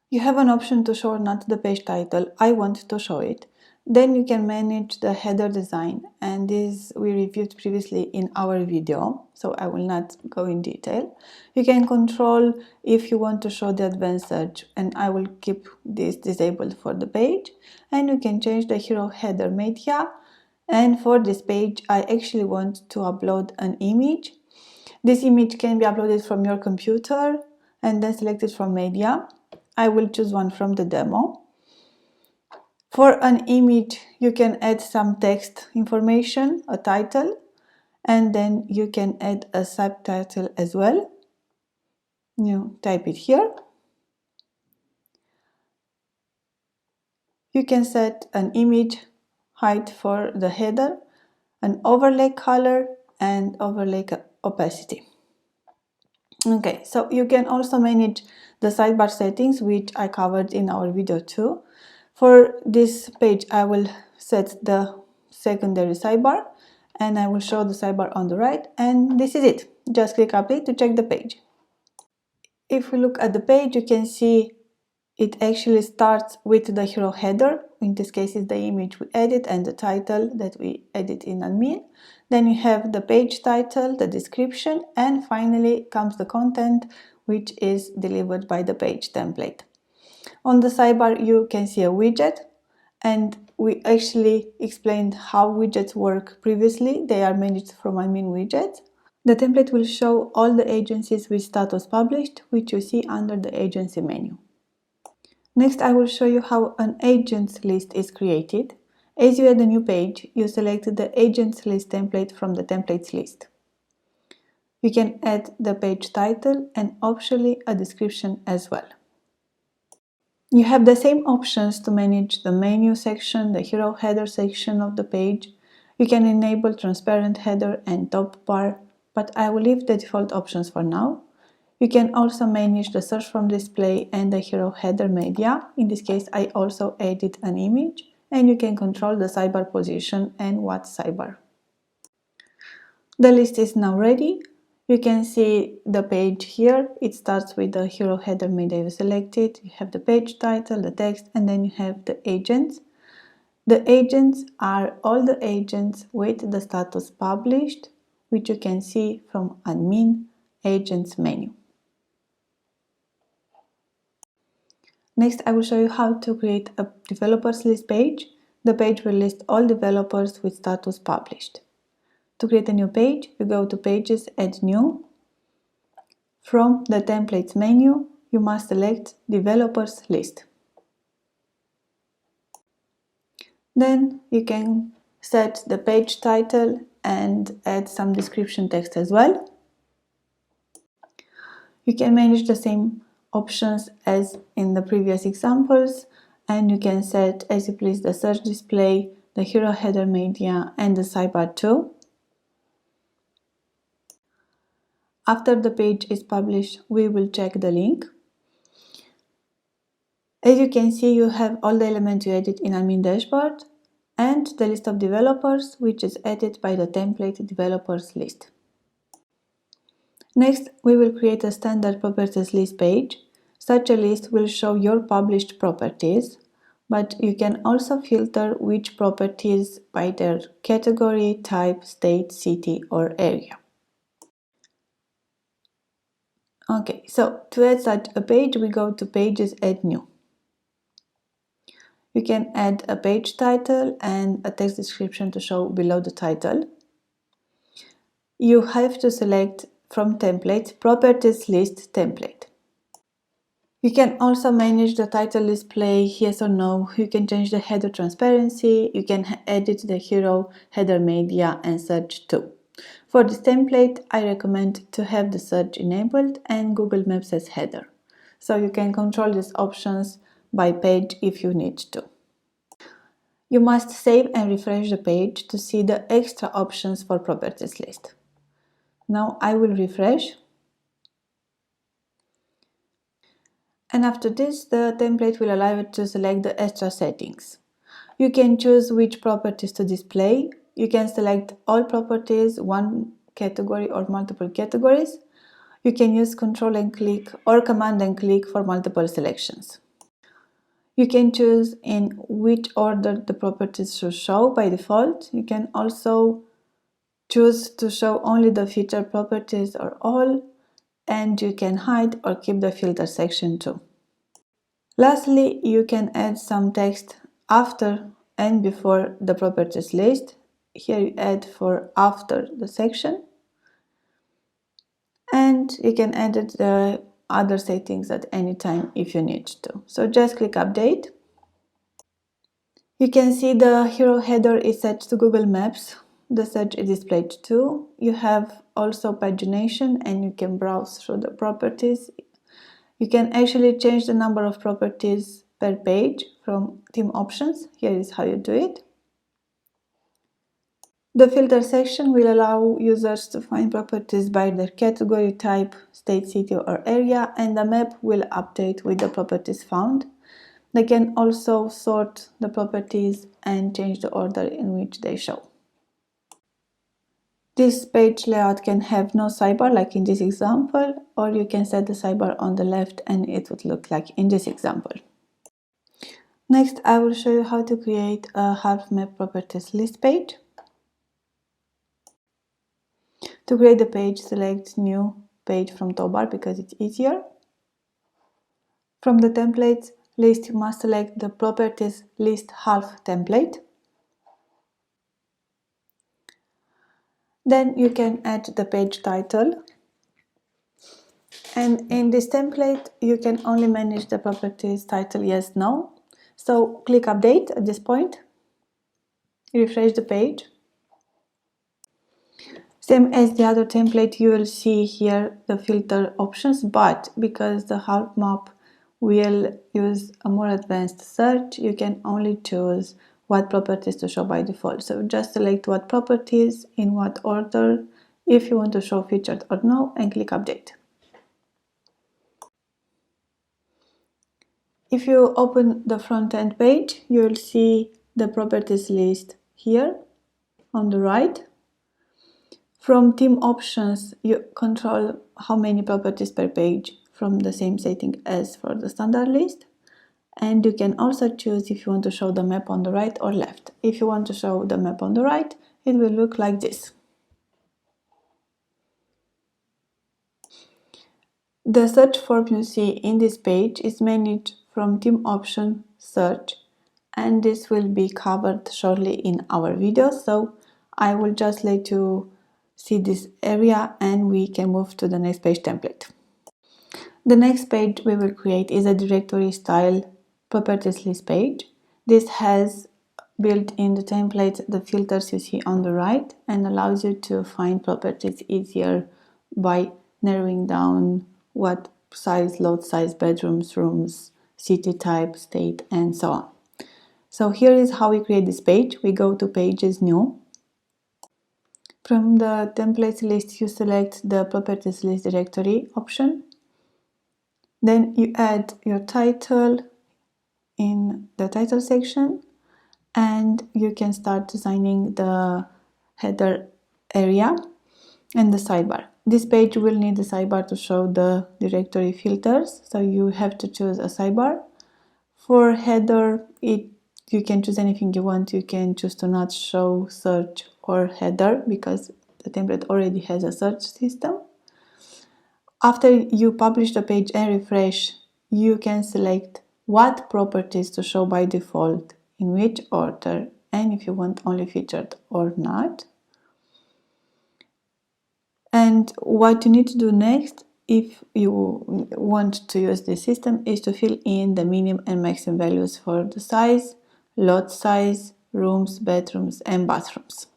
You have an option to show or not the page title. I want to show it. Then you can manage the header design, and this we reviewed previously in our video, so I will not go in detail. You can control if you want to show the advanced search, and I will keep this disabled for the page. And you can change the hero header media, and for this page I actually want to upload an image. This image can be uploaded from your computer and then selected from media. I will choose one from the demo. For an image, you can add some text information, a title, and then you can add a subtitle as well. You type it here. You can set an image height for the header, an overlay color, and overlay opacity. Okay, so you can also manage the sidebar settings, which I covered in our video too. For this page, I will set the secondary sidebar, and I will show the sidebar on the right, and this is it. Just click Update to check the page. If we look at the page, you can see it actually starts with the hero header. In this case, it's the image we edit and the title that we edit in admin. Then you have the page title, the description, and finally comes the content, which is delivered by the page template. On the sidebar, you can see a widget, and we actually explained how widgets work previously. They are managed from admin widgets. The template will show all the agencies with status published, which you see under the agency menu. Next, I will show you how an agents list is created. As you add a new page, you select the agents list template from the templates list. You can add the page title and optionally a description as well. You have the same options to manage the menu section, the hero header section of the page. You can enable transparent header and top bar, but I will leave the default options for now. You can also manage the search from display and the hero header media. In this case, I also added an image, and you can control the sidebar position and what sidebar. The list is now ready. You can see the page here. It starts with the hero header media you selected. You have the page title, the text, and then you have the agents. The agents are all the agents with the status published, which you can see from admin agents menu. Next, I will show you how to create a developers list page. The page will list all developers with status published. To create a new page, you go to Pages, Add New. From the Templates menu, you must select Developers List. Then you can set the page title and add some description text as well. You can manage the same options as in the previous examples, and you can set as you please the search display, the hero header media and the sidebar too. After the page is published, we will check the link. As you can see, you have all the elements you edit in admin dashboard and the list of developers, which is added by the template developers list. Next, we will create a standard properties list page. Such a list will show your published properties, but you can also filter which properties by their category, type, state, city, or area. Okay, so to add such a page, we go to Pages, Add New. You can add a page title and a text description to show below the title. You have to select from template Properties List Template. You can also manage the title display, yes or no. You can change the header transparency. You can edit the hero header media and search too. For this template, I recommend to have the search enabled and Google Maps as header. So you can control these options by page if you need to. You must save and refresh the page to see the extra options for properties list. Now I will refresh. And after this, the template will allow you to select the extra settings. You can choose which properties to display. You can select all properties, one category or multiple categories. You can use Control and click or Command and click for multiple selections. You can choose in which order the properties should show by default. You can also choose to show only the featured properties or all, and you can hide or keep the filter section too. Lastly, you can add some text after and before the properties list. Here you add for after the section, and you can edit the other settings at any time if you need to. So just click update. You can see the hero header is set to Google Maps. The search is displayed too. You have also pagination and you can browse through the properties. You can actually change the number of properties per page from theme options. Here is how you do it. The filter section will allow users to find properties by their category, type, state, city, or area, and the map will update with the properties found. They can also sort the properties and change the order in which they show. This page layout can have no sidebar like in this example, or you can set the sidebar on the left and it would look like in this example. Next, I will show you how to create a half map properties list page. To create the page, select New Page from toolbar because it's easier. From the templates list, you must select the Properties List Half template. Then you can add the page title. And in this template, you can only manage the properties title yes, no. So click update at this point. Refresh the page. Same as the other template, you will see here the filter options, but because the half map will use a more advanced search, you can only choose what properties to show by default. So just select what properties, in what order, if you want to show featured or no, and click update. If you open the front-end page, you will see the properties list here on the right. From theme options, you control how many properties per page from the same setting as for the standard list. And you can also choose if you want to show the map on the right or left. If you want to show the map on the right, it will look like this. The search form you see in this page is managed from theme option search, and this will be covered shortly in our video. So I will just let you see this area and we can move to the next page template. The next page we will create is a directory style properties list page. This has built in the template the filters you see on the right and allows you to find properties easier by narrowing down what size, load size, bedrooms, rooms, city type, state, and so on. So here is how we create this page. We go to Pages, New. From the templates list, you select the properties list directory option. Then you add your title in the title section, and you can start designing the header area and the sidebar. This page will need a sidebar to show the directory filters, so you have to choose a sidebar. For header, you can choose anything you want. You can choose to not show search or header because the template already has a search system. After you publish the page and refresh, you can select what properties to show by default, in which order, and if you want only featured or not. And what you need to do next, if you want to use this system, is to fill in the minimum and maximum values for the size, lot size, rooms, bedrooms, and bathrooms.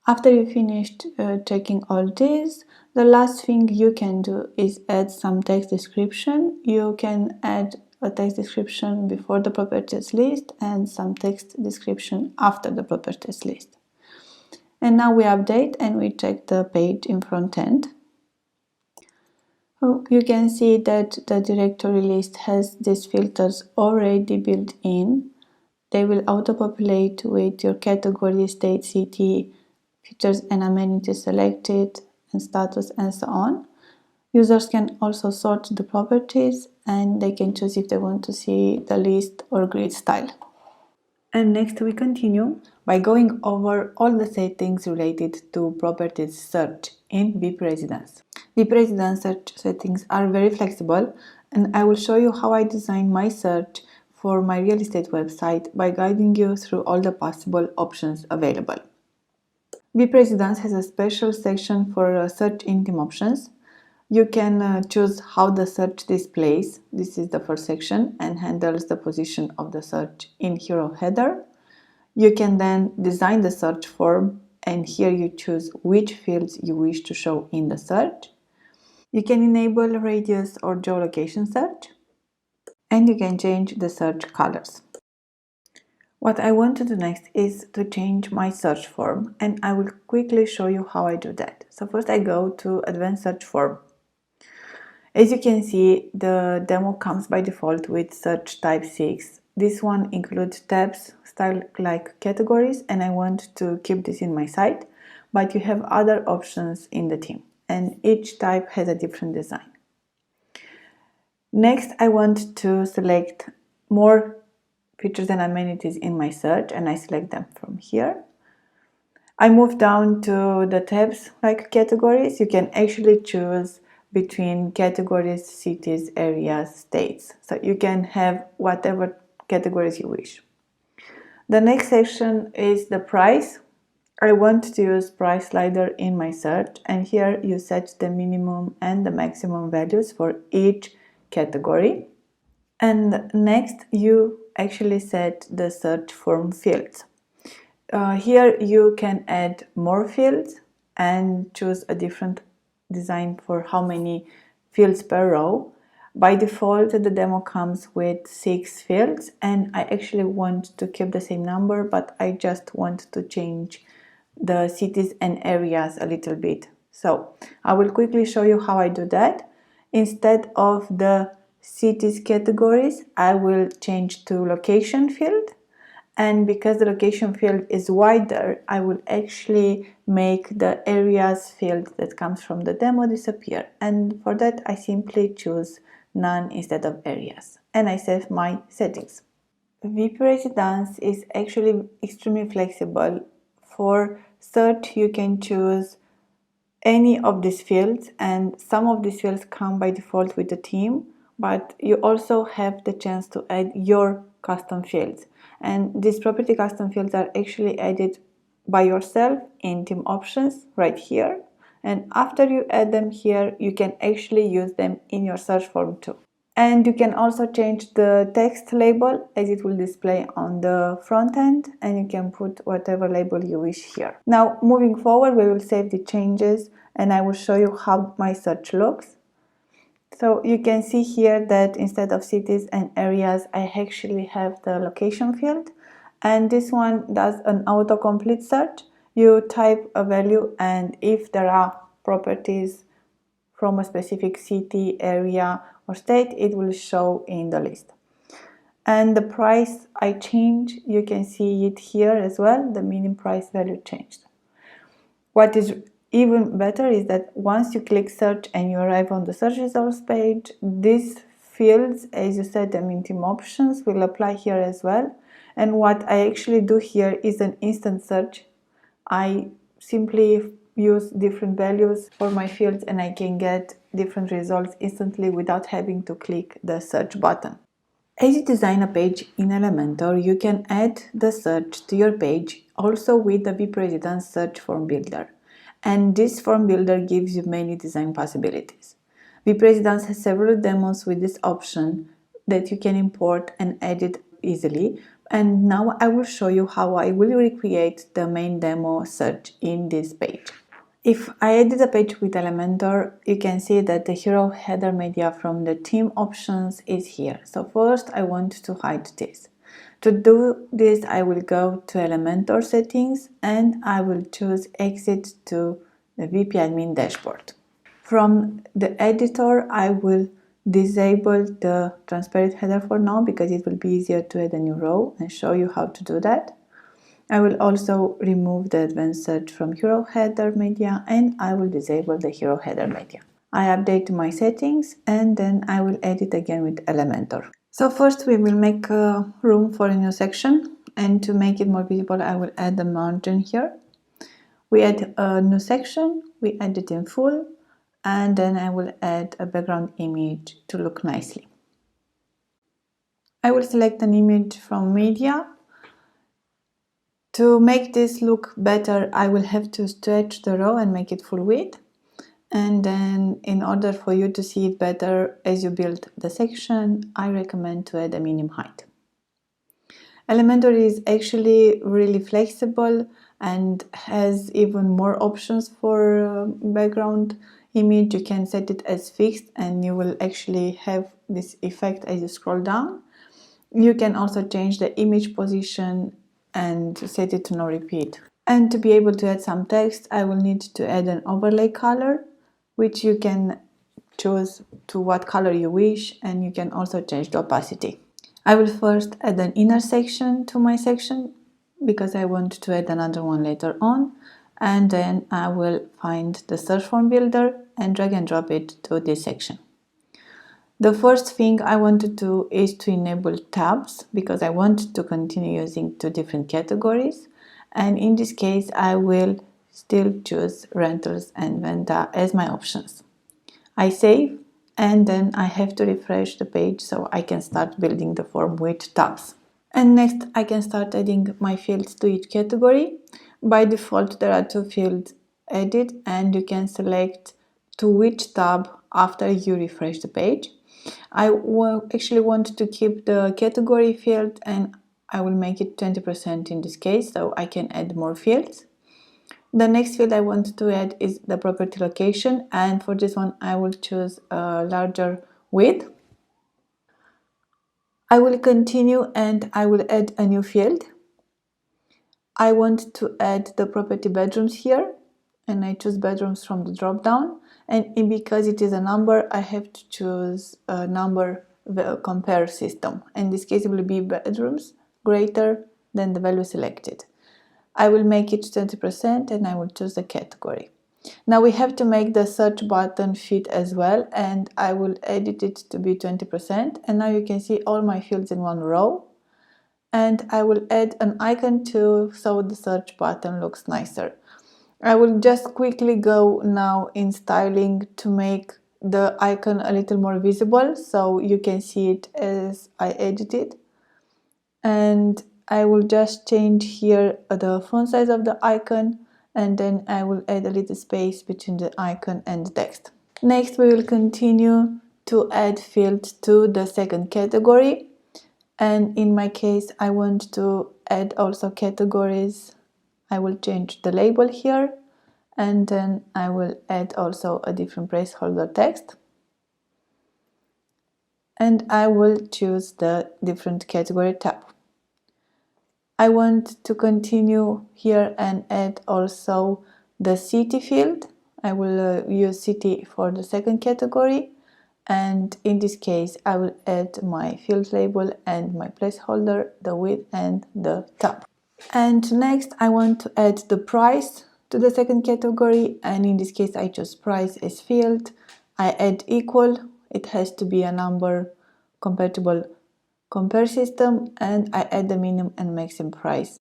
After you finished checking all these, the last thing you can do is add some text description. You can add a text description before the properties list and some text description after the properties list. And now we update and we check the page in front end. You can see that the directory list has these filters already built in. They will auto-populate with your category, state, city, features and amenities selected, and status, and so on. Users can also sort the properties and they can choose if they want to see the list or grid style. And next we continue by going over all the settings related to properties search in WpResidence. WpResidence search settings are very flexible, and I will show you how I design my search for my real estate website by guiding you through all the possible options available. WpResidence has a special section for search in theme options. You can choose how the search displays. This is the first section and handles the position of the search in hero header. You can then design the search form, and here you choose which fields you wish to show in the search. You can enable radius or geolocation search, and you can change the search colors. What I want to do next is to change my search form, and I will quickly show you how I do that. So first I go to Advanced Search Form. As you can see, the demo comes by default with search type 6. This one includes tabs styled like categories, and I want to keep this in my site, but you have other options in the theme, and each type has a different design. Next, I want to select more features and amenities in my search, and I select them from here. I move down to the tabs like categories. You can actually choose between categories, cities, areas, states. So you can have whatever categories you wish. The next section is the price. I want to use price slider in my search, and here you set the minimum and the maximum values for each category. And next you actually set the search form fields. Here you can add more fields and choose a different design for how many fields per row. By default, the demo comes with 6 fields, and I actually want to keep the same number, but I just want to change the cities and areas a little bit. So I will quickly show you how I do that. Instead of the cities categories, I will change to location field. And because the location field is wider, I will actually make the areas field that comes from the demo disappear. And for that, I simply choose none instead of areas. And I save my settings. WpResidence is actually extremely flexible. For search, you can choose any of these fields, and some of these fields come by default with the theme, but you also have the chance to add your custom fields, and these property custom fields are actually added by yourself in theme options right here, and after you add them here you can actually use them in your search form too. And you can also change the text label as it will display on the front end, and you can put whatever label you wish here. Now moving forward, we will save the changes and I will show you how my search looks. So you can see here that instead of cities and areas, I actually have the location field, and this one does an autocomplete search. You type a value, and if there are properties from a specific city, area, or state, it will show in the list. And the price I change, you can see it here as well, the minimum price value changed. What is even better is that once you click search and you arrive on the search results page, these fields, as you said, the minimum options will apply here as well. And what I actually do here is an instant search. I simply use different values for my fields and I can get different results instantly without having to click the search button. As you design a page in Elementor, you can add the search to your page also with the WpResidence search form builder. And this form builder gives you many design possibilities. WpResidence has several demos with this option that you can import and edit easily. And now I will show you how I will recreate the main demo search in this page. If I edit a page with Elementor, you can see that the hero header media from the theme options is here. So first I want to hide this. To do this, I will go to Elementor settings and I will choose exit to the VP admin dashboard. From the editor, I will disable the transparent header for now because it will be easier to add a new row and show you how to do that. I will also remove the advanced search from hero header media and I will disable the hero header media. I update my settings and then I will edit again with Elementor. So first we will make room for a new section, and to make it more visible I will add a margin here. We add a new section, we add it in full, and then I will add a background image to look nicely. I will select an image from media. To make this look better, I will have to stretch the row and make it full width. And then in order for you to see it better as you build the section, I recommend to add a minimum height. Elementor is actually really flexible and has even more options for background image. You can set it as fixed and you will actually have this effect as you scroll down. You can also change the image position and set it to no repeat. And to be able to add some text, I will need to add an overlay color, which you can choose to what color you wish, and you can also change the opacity. I will first add an inner section to my section because I want to add another one later on, and then I will find the search form builder and drag and drop it to this section. The first thing I want to do is to enable tabs because I want to continue using two different categories, and in this case I will still choose rentals and venda as my options. I save and then I have to refresh the page so I can start building the form with tabs. And next I can start adding my fields to each category. By default there are two fields added and you can select to which tab after you refresh the page. I actually want to keep the category field and I will make it 20% in this case so I can add more fields. The next field I want to add is the property location, and for this one I will choose a larger width. I will continue and I will add a new field. I want to add the property bedrooms here and I choose bedrooms from the drop down, and because it is a number I have to choose a number compare system. In this case it will be bedrooms greater than the value selected. I will make it 20% and I will choose the category. Now we have to make the search button fit as well, and I will edit it to be 20%, and now you can see all my fields in one row. And I will add an icon too so the search button looks nicer. I will just quickly go now in styling to make the icon a little more visible so you can see it as I edit it. And I will just change here the font size of the icon, and then I will add a little space between the icon and the text. Next we will continue to add fields to the second category, and in my case I want to add also categories. I will change the label here and then I will add also a different placeholder text. and I will choose the different category tab. I want to continue here and add also the city field. I will use city for the second category, and in this case I will add my field label and my placeholder, the width and the tab. And next I want to add the price to the second category, and in this case I choose price as field. I add equal, it has to be a number compatible compare system, and I add the minimum and maximum price.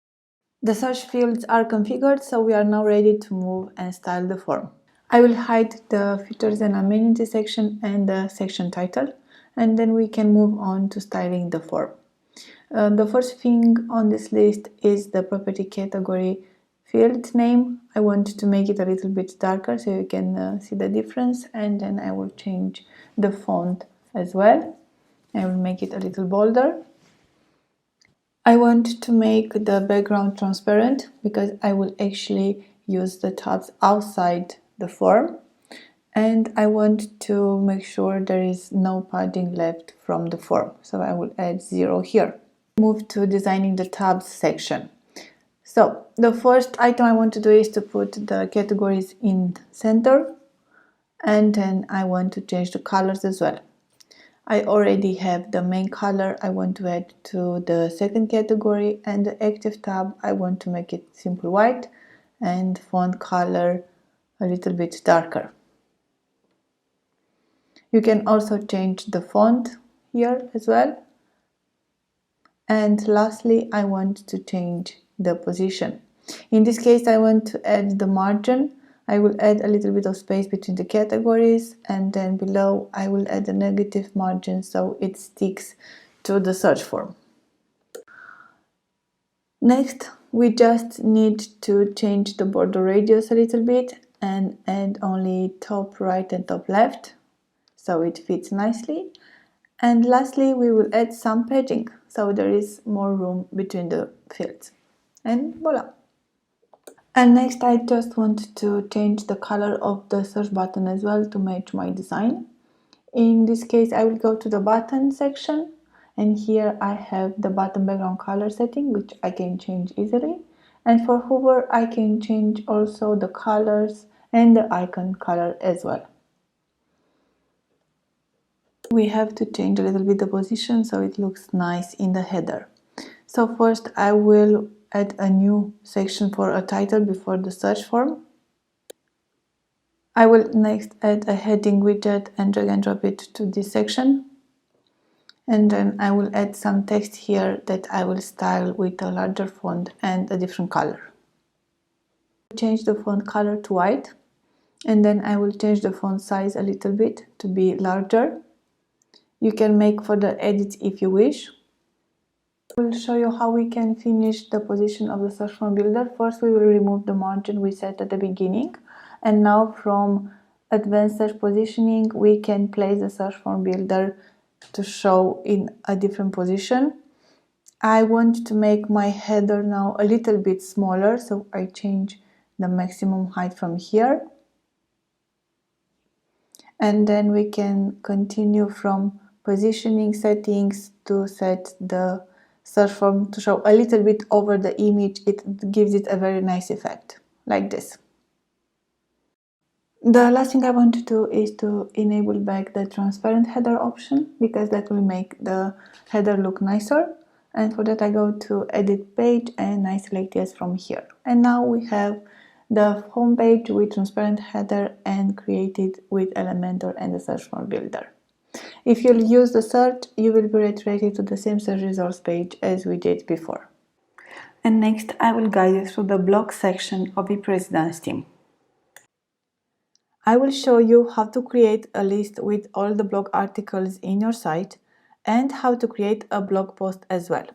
The search fields are configured, so we are now ready to move and style the form. I will hide the features and amenities section and the section title, and then we can move on to styling the form. The first thing on this list is the property category field name. I want to make it a little bit darker so you can see the difference, and then I will change the font as well. I will make it a little bolder. I want to make the background transparent because I will actually use the tabs outside the form, and I want to make sure there is no padding left from the form, so I will add 0 here. Move to designing the tabs section. So the first item I want to do is to put the categories in center, and then I want to change the colors as well. I already have the main color I want to add to the second category, and the active tab I want to make it simple white and font color a little bit darker. You can also change the font here as well. And lastly, I want to change the position. In this case, I want to add the margin. I will add a little bit of space between the categories, and then below I will add a negative margin so it sticks to the search form. Next, we just need to change the border radius a little bit and add only top right and top left so it fits nicely. And lastly, we will add some padding so there is more room between the fields. And voila! And next I just want to change the color of the search button as well to match my design. In this case I will go to the button section, and here I have the button background color setting, which I can change easily. And for hover I can change also the colors and the icon color as well. We have to change a little bit the position so it looks nice in the header. So first I will add a new section for a title before the search form. I will next add a heading widget and drag and drop it to this section. And then I will add some text here that I will style with a larger font and a different color. Change the font color to white, and then I will change the font size a little bit to be larger. You can make further edits if you wish. I will show you how we can finish the position of the search form builder. First, we will remove the margin we set at the beginning, and now from advanced search positioning we can place the search form builder to show in a different position. I want to make my header now a little bit smaller, so I change the maximum height from here, and then we can continue from positioning settings to set the search form to show a little bit over the image. It gives it a very nice effect, like this. The last thing I want to do is to enable back the transparent header option, because that will make the header look nicer. And for that I go to edit page and I select yes from here. And now we have the home page with transparent header and created with Elementor and the search form builder. If you'll use the search, you will be redirected to the same search results page as we did before. And next I will guide you through the blog section of WpResidence theme. I will show you how to create a list with all the blog articles in your site and how to create a blog post as well.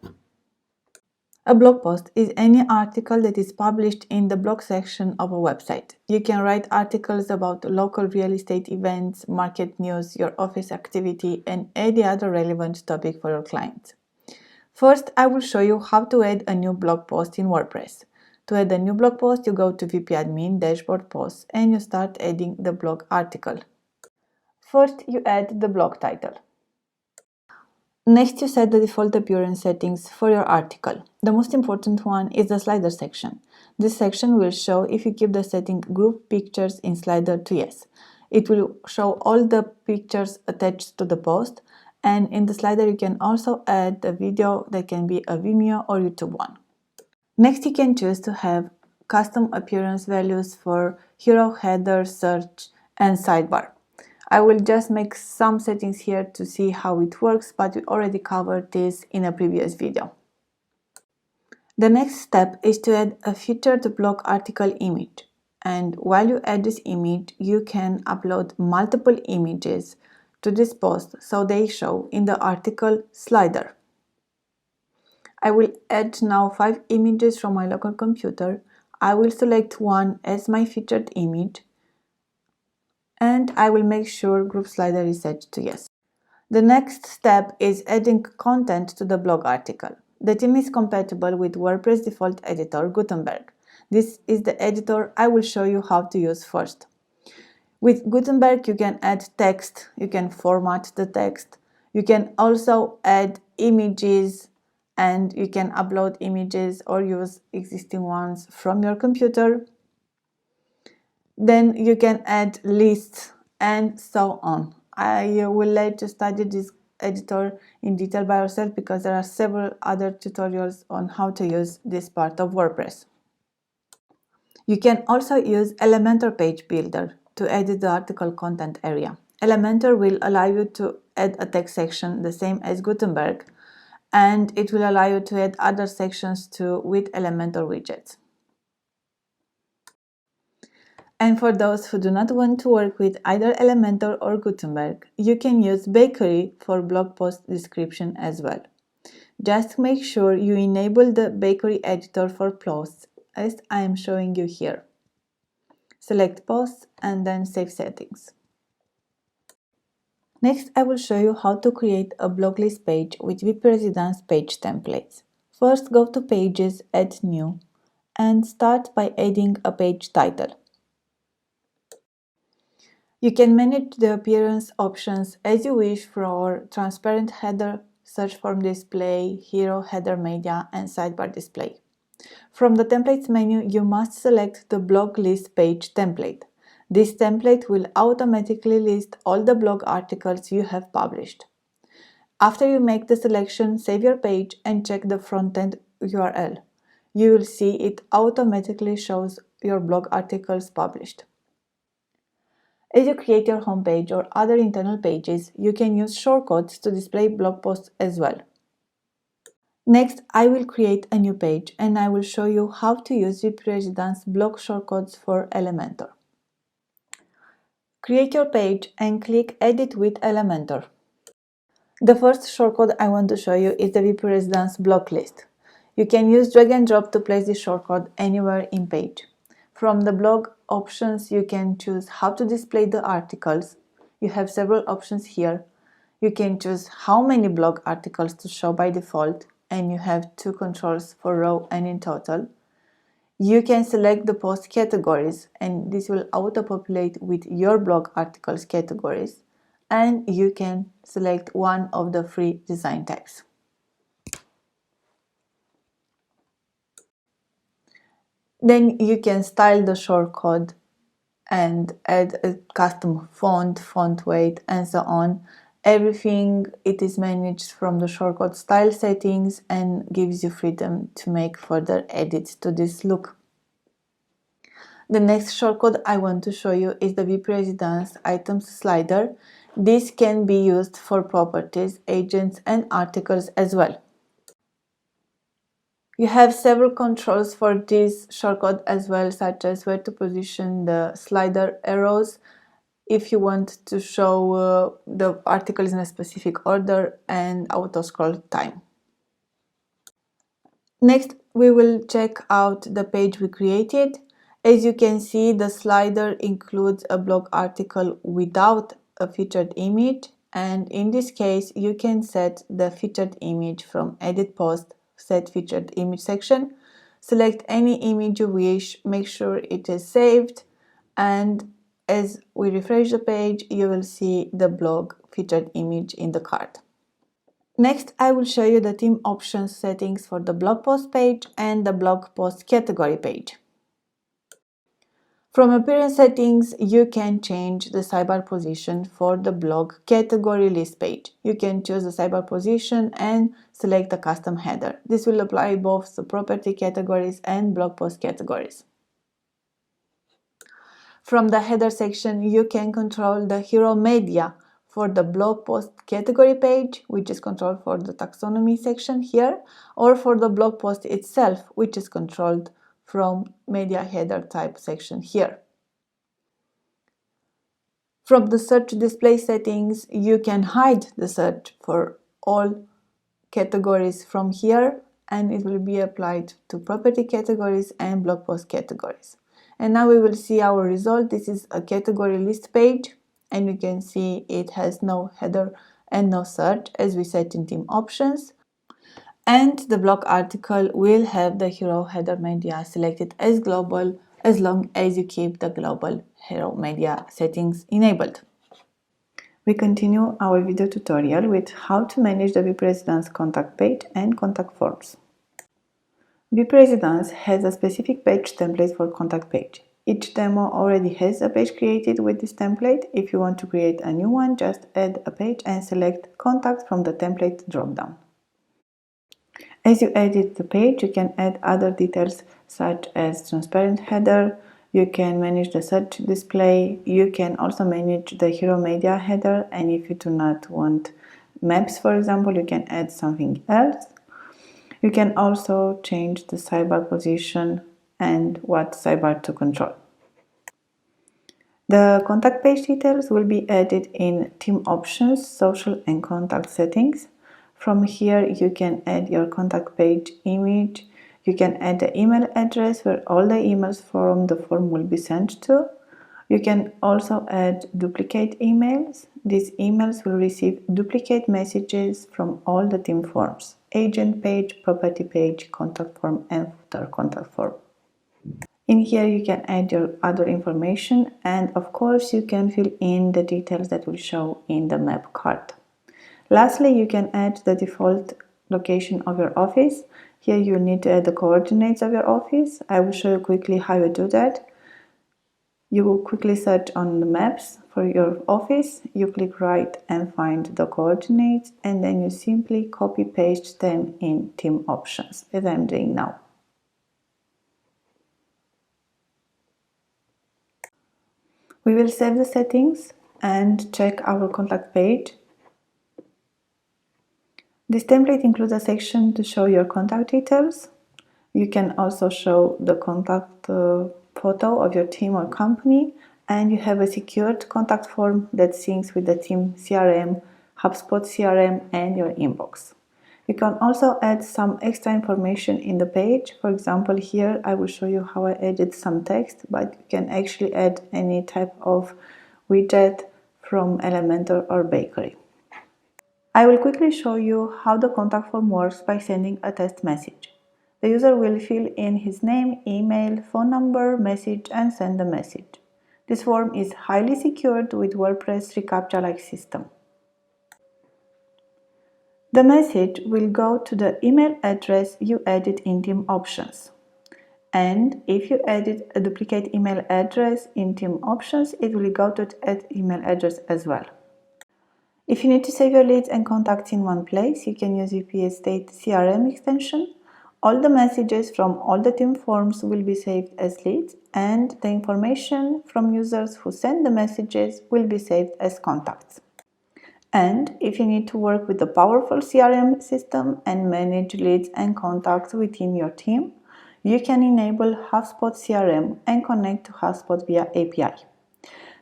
A blog post is any article that is published in the blog section of a website. You can write articles about local real estate events, market news, your office activity, and any other relevant topic for your client. First, I will show you how to add a new blog post in WordPress. To add a new blog post, you go to WP-admin dashboard posts and you start adding the blog article. First, you add the blog title. Next, you set the default appearance settings for your article. The most important one is the slider section. This section will show if you keep the setting group pictures in slider to yes. It will show all the pictures attached to the post, and in the slider you can also add a video that can be a Vimeo or YouTube one. Next, you can choose to have custom appearance values for hero, header, search, and sidebar. I will just make some settings here to see how it works, but we already covered this in a previous video. The next step is to add a featured blog article image. And while you add this image, you can upload multiple images to this post so they show in the article slider. I will add now 5 images from my local computer. I will select one as my featured image, and I will make sure group slider is set to yes. The next step is adding content to the blog article. The theme is compatible with WordPress default editor Gutenberg. This is the editor I will show you how to use first. With Gutenberg you can add text, you can format the text, you can also add images, and you can upload images or use existing ones from your computer. Then you can add lists and so on. I will let you study this editor in detail by yourself because there are several other tutorials on how to use this part of WordPress. You can also use Elementor Page Builder to edit the article content area. Elementor will allow you to add a text section the same as Gutenberg, and it will allow you to add other sections too with Elementor widgets. And for those who do not want to work with either Elementor or Gutenberg, you can use Bakery for blog post description as well. Just make sure you enable the Bakery editor for posts as I am showing you here. Select Posts and then Save Settings. Next, I will show you how to create a blog list page with WpResidence page templates. First, go to Pages, Add New, and start by adding a page title. You can manage the appearance options as you wish for transparent header, search form display, hero, header media, and sidebar display. From the templates menu, you must select the blog list page template. This template will automatically list all the blog articles you have published. After you make the selection, save your page and check the front-end URL. You will see it automatically shows your blog articles published. As you create your homepage or other internal pages, you can use shortcuts to display blog posts as well. Next, I will create a new page and I will show you how to use WpResidence blog shortcuts for Elementor. Create your page and click Edit with Elementor. The first shortcut I want to show you is the WpResidence block list. You can use drag and drop to place this shortcut anywhere in page. From the blog options, you can choose how to display the articles. You have several options here. You can choose how many blog articles to show by default, and you have 2 controls for row and in total. You can select the post categories, and this will auto-populate with your blog articles categories, and you can select one of the free design tags. Then you can style the shortcode and add a custom font weight, and so on. Everything it is managed from the shortcode style settings and gives you freedom to make further edits to this look. The next shortcode I want to show you is the WpResidence items slider. This can be used for properties, agents, and articles as well. You have several controls for this shortcut as well, such as where to position the slider arrows if you want to show the articles in a specific order, and auto scroll time. Next, we will check out the page we created. As you can see, the slider includes a blog article without a featured image, and in this case you can set the featured image from Edit Post, Set Featured Image section. Select any image you wish, make sure it is saved, and as we refresh the page, you will see the blog featured image in the card. Next, I will show you the theme options settings for the blog post page and the blog post category page. From appearance settings, you can change the sidebar position for the blog category list page. You can choose the sidebar position and select a custom header. This will apply both to property categories and blog post categories. From the header section, you can control the hero media for the blog post category page, which is controlled for the taxonomy section here, or for the blog post itself, which is controlled from media header type section here. From the search display settings, you can hide the search for all categories from here, and it will be applied to property categories and blog post categories. And now we will see our result. This is a category list page, and you can see it has no header and no search as we set in theme options. And the blog article will have the hero header media selected as global as long as you keep the global hero media settings enabled. We continue our video tutorial with how to manage the WpResidence contact page and contact forms. WpResidence has a specific page template for contact page. Each demo already has a page created with this template. If you want to create a new one, just add a page and select Contact from the template dropdown. As you edit the page, you can add other details such as transparent header. You can manage the search display. You can also manage the hero media header, and if you do not want maps, for example, you can add something else. You can also change the sidebar position and what sidebar to control. The contact page details will be added in theme options, social and contact settings. From here you can add your contact page image. You can add the email address where all the emails from the form will be sent to. You can also add duplicate emails. These emails will receive duplicate messages from all the theme forms: agent page, property page, contact form, and footer contact form. In here you can add your other information, and of course you can fill in the details that will show in the map card. Lastly, you can add the default location of your office. Here you need to add the coordinates of your office. I will show you quickly how you do that. You will quickly search on the maps for your office. You click right and find the coordinates, and then you simply copy paste them in theme options, as I'm doing now. We will save the settings and check our contact page. This template includes a section to show your contact details. You can also show the contact photo of your team or company, and you have a secured contact form that syncs with the team CRM, HubSpot CRM, and your inbox. You can also add some extra information in the page. For example, here I will show you how I added some text, but you can actually add any type of widget from Elementor or Bakery. I will quickly show you how the contact form works by sending a test message. The user will fill in his name, email, phone number, message, and send the message. This form is highly secured with WordPress reCAPTCHA-like system. The message will go to the email address you added in theme options. And if you added a duplicate email address in theme options, it will go to that email address as well. If you need to save your leads and contacts in one place, you can use WpState CRM extension. All the messages from all the theme forms will be saved as leads, and the information from users who send the messages will be saved as contacts. And if you need to work with a powerful CRM system and manage leads and contacts within your team, you can enable HubSpot CRM and connect to HubSpot via API.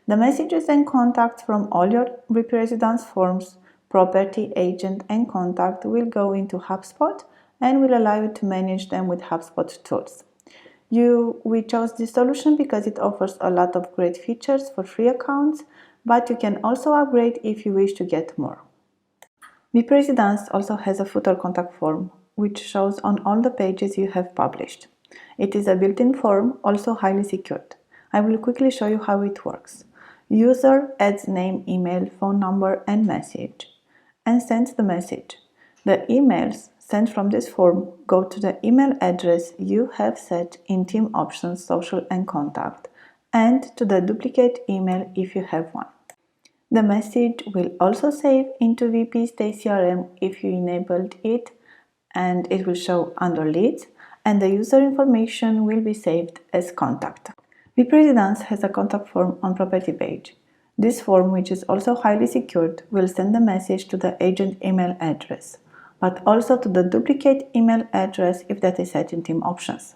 The messages and contacts from all your WpResidence forms, property, agent, and contact will go into HubSpot and will allow you to manage them with HubSpot tools. We chose this solution because it offers a lot of great features for free accounts, but you can also upgrade if you wish to get more. WpResidence also has a footer contact form, which shows on all the pages you have published. It is a built-in form, also highly secured. I will quickly show you how it works. User adds name, email, phone number, and message, and sends the message. The emails sent from this form go to the email address you have set in Team Options, Social and Contact, and to the duplicate email if you have one. The message will also save into WP State CRM if you enabled it, and it will show under Leads, and the user information will be saved as contact. WpResidence has a contact form on property page. This form, which is also highly secured, will send a message to the agent email address, but also to the duplicate email address if that is set in Team Options.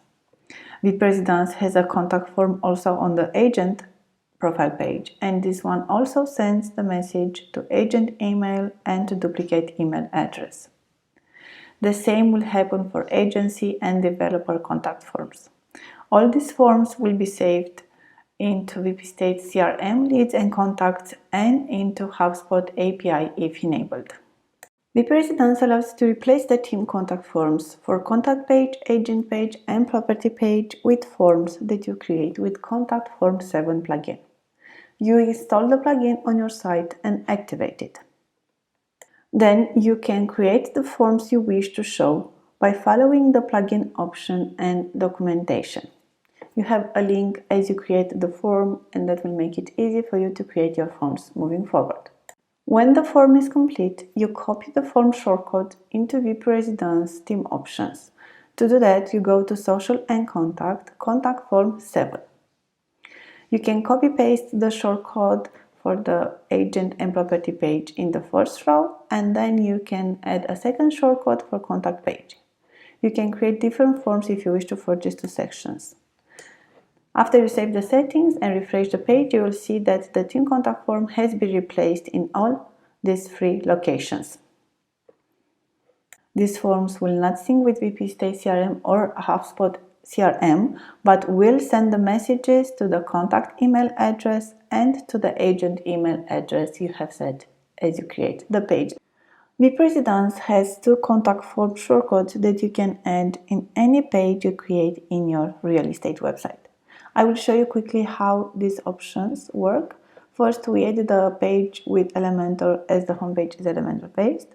WpResidence has a contact form also on the agent profile page, and this one also sends the message to agent email and to duplicate email address. The same will happen for agency and developer contact forms. All these forms will be saved into WP State CRM, Leads and Contacts, and into HubSpot API if enabled. WpResidence allows you to replace the team contact forms for contact page, agent page, and property page with forms that you create with Contact Form 7 plugin. You install the plugin on your site and activate it. Then you can create the forms you wish to show by following the plugin option and documentation. You have a link as you create the form, and that will make it easy for you to create your forms moving forward. When the form is complete, you copy the form shortcode into WpResidence Team Options. To do that, you go to Social and Contact, Contact Form 7. You can copy-paste the shortcode for the agent and property page in the first row, and then you can add a second shortcode for contact page. You can create different forms if you wish to for these two sections. After you save the settings and refresh the page, you will see that the team contact form has been replaced in all these three locations. These forms will not sync with WP State CRM or HubSpot CRM, but will send the messages to the contact email address and to the agent email address you have set as you create the page. WpResidence has two contact form shortcodes that you can add in any page you create in your real estate website. I will show you quickly how these options work. First, we added a page with Elementor as the homepage is Elementor based.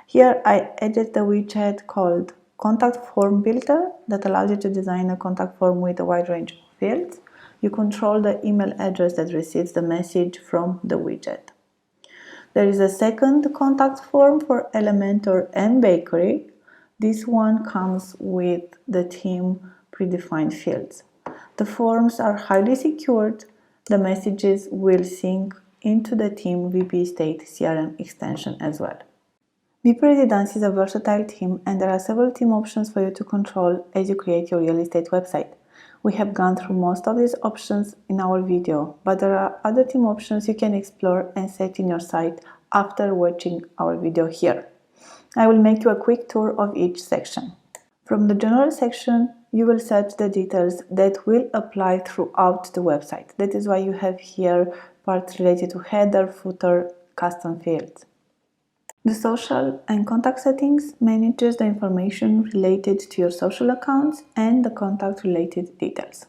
Here I added the widget called Contact Form Builder that allows you to design a contact form with a wide range of fields. You control the email address that receives the message from the widget. There is a second contact form for Elementor and Bakery. This one comes with the team predefined fields. The forms are highly secured. The messages will sync into the team WP State CRM extension as well. WpResidence is a versatile theme, and there are several theme options for you to control as you create your real estate website. We have gone through most of these options in our video, but there are other theme options you can explore and set in your site after watching our video here. I will make you a quick tour of each section. From the general section, you will set the details that will apply throughout the website. That is why you have here parts related to header, footer, custom fields. The social and contact settings manages the information related to your social accounts and the contact related details.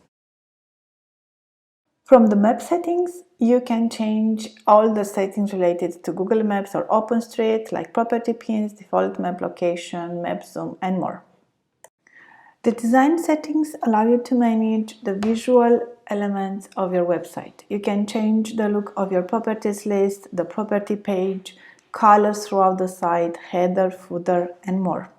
From the map settings, you can change all the settings related to Google Maps or OpenStreet, like property pins, default map location, map zoom, and more. The design settings allow you to manage the visual elements of your website. You can change the look of your properties list, the property page, colors throughout the site, header, footer, and more.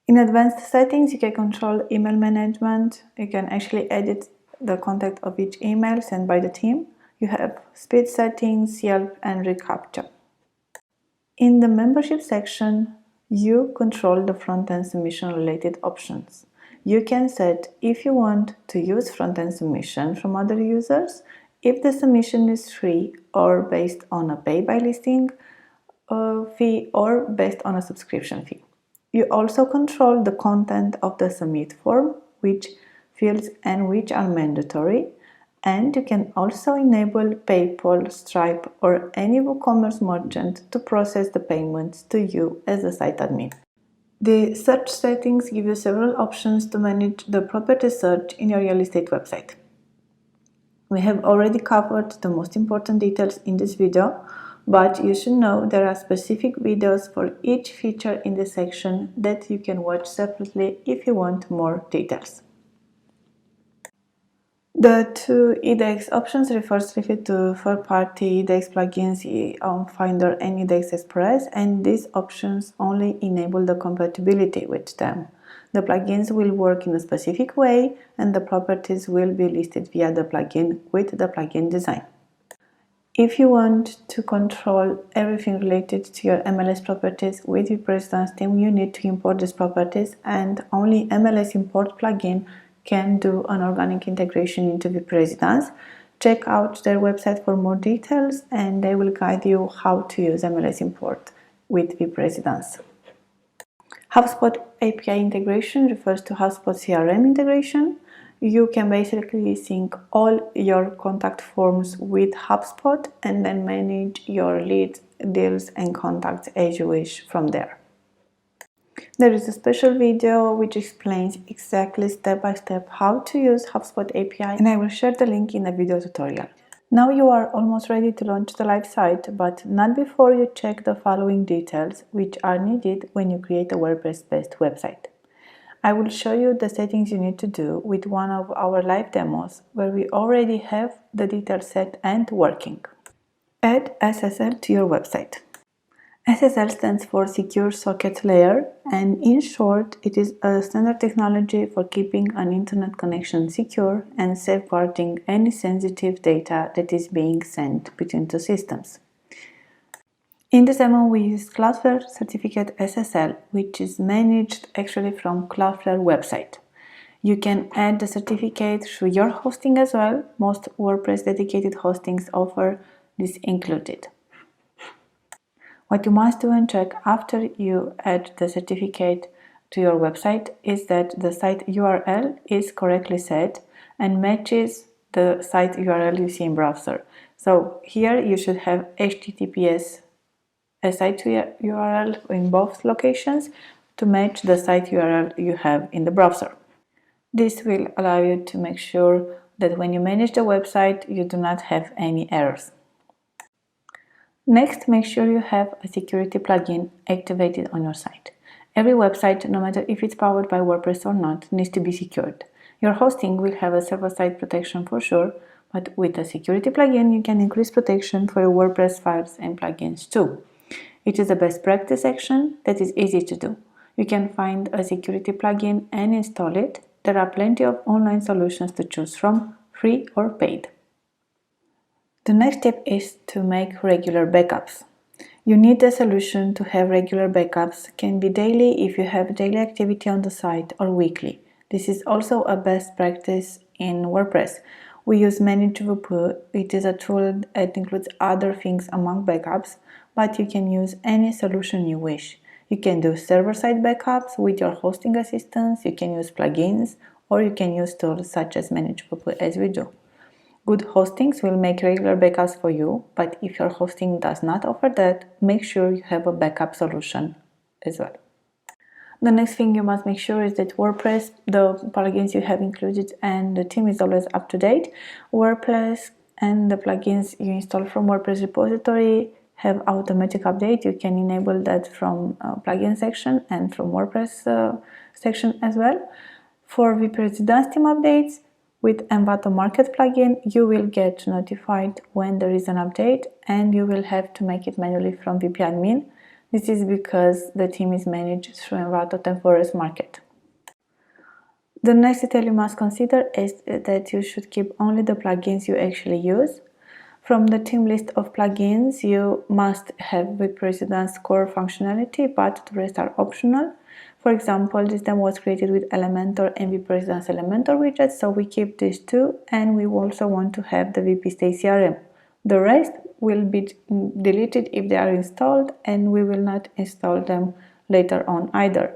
In advanced settings, you can control email management. You can actually edit the content of each email sent by the team. You have speed settings, Yelp, and reCAPTCHA. In the membership section, you control the front-end submission related options. You can set if you want to use front-end submission from other users, if the submission is free or based on a pay-by-listing fee or based on a subscription fee. You also control the content of the submit form, which fields and which are mandatory, and you can also enable PayPal, Stripe, or any WooCommerce merchant to process the payments to you as a site admin. The search settings give you several options to manage the property search in your real estate website. We have already covered the most important details in this video. But you should know there are specific videos for each feature in the section that you can watch separately if you want more details. The two eDex options refers to third-party eDex plugins on Finder and eDex Express, and these options only enable the compatibility with them. The plugins will work in a specific way, and the properties will be listed via the plugin with the plugin design. If you want to control everything related to your MLS properties with WpResidence theme, you need to import these properties, and only MLS import plugin can do an organic integration into WpResidence. Check out their website for more details, and they will guide you how to use MLS import with WpResidence. HubSpot API integration refers to HubSpot CRM integration. You can basically sync all your contact forms with HubSpot and then manage your leads, deals, and contacts as you wish from there. There is a special video which explains exactly step by step how to use HubSpot API, and I will share the link in the video tutorial. Now you are almost ready to launch the live site, but not before you check the following details which are needed when you create a WordPress-based website. I will show you the settings you need to do with one of our live demos where we already have the details set and working. Add SSL to your website. SSL stands for Secure Socket Layer, and in short, it is a standard technology for keeping an internet connection secure and safeguarding any sensitive data that is being sent between two systems. In this demo, we use Cloudflare Certificate SSL, which is managed actually from Cloudflare website. You can add the certificate through your hosting as well. Most WordPress dedicated hostings offer this included. What you must do and check after you add the certificate to your website is that the site URL is correctly set and matches the site URL you see in browser. So here you should have HTTPS site URL in both locations to match the site URL you have in the browser. This will allow you to make sure that when you manage the website, you do not have any errors. Next, make sure you have a security plugin activated on your site. Every website, no matter if it's powered by WordPress or not, needs to be secured. Your hosting will have a server-side protection for sure, but with a security plugin, you can increase protection for your WordPress files and plugins too. It is a best practice action that is easy to do. You can find a security plugin and install it. There are plenty of online solutions to choose from, free or paid. The next step is to make regular backups. You need a solution to have regular backups. Can be daily if you have daily activity on the site, or weekly. This is also a best practice in WordPress. We use ManageWP. It is a tool that includes other things among backups, but you can use any solution you wish. You can do server-side backups with your hosting assistants, you can use plugins, or you can use tools such as ManageWP as we do. Good hostings will make regular backups for you, but if your hosting does not offer that, make sure you have a backup solution as well. The next thing you must make sure is that WordPress, the plugins you have included, and the theme is always up to date. WordPress and the plugins you install from WordPress repository have automatic update. You can enable that from plugin section and from WordPress section as well. For WpResidence theme updates, with Envato Market plugin, you will get notified when there is an update, and you will have to make it manually from WP-admin. This is because the theme is managed through Envato Temporary Market. The next detail you must consider is that you should keep only the plugins you actually use. From the theme list of plugins, you must have WpResidence core functionality, but the rest are optional. For example, this demo was created with Elementor and WpResidence Elementor widgets, so we keep these two, and we also want to have the WP Stay CRM. The rest will be deleted if they are installed, and we will not install them later on either.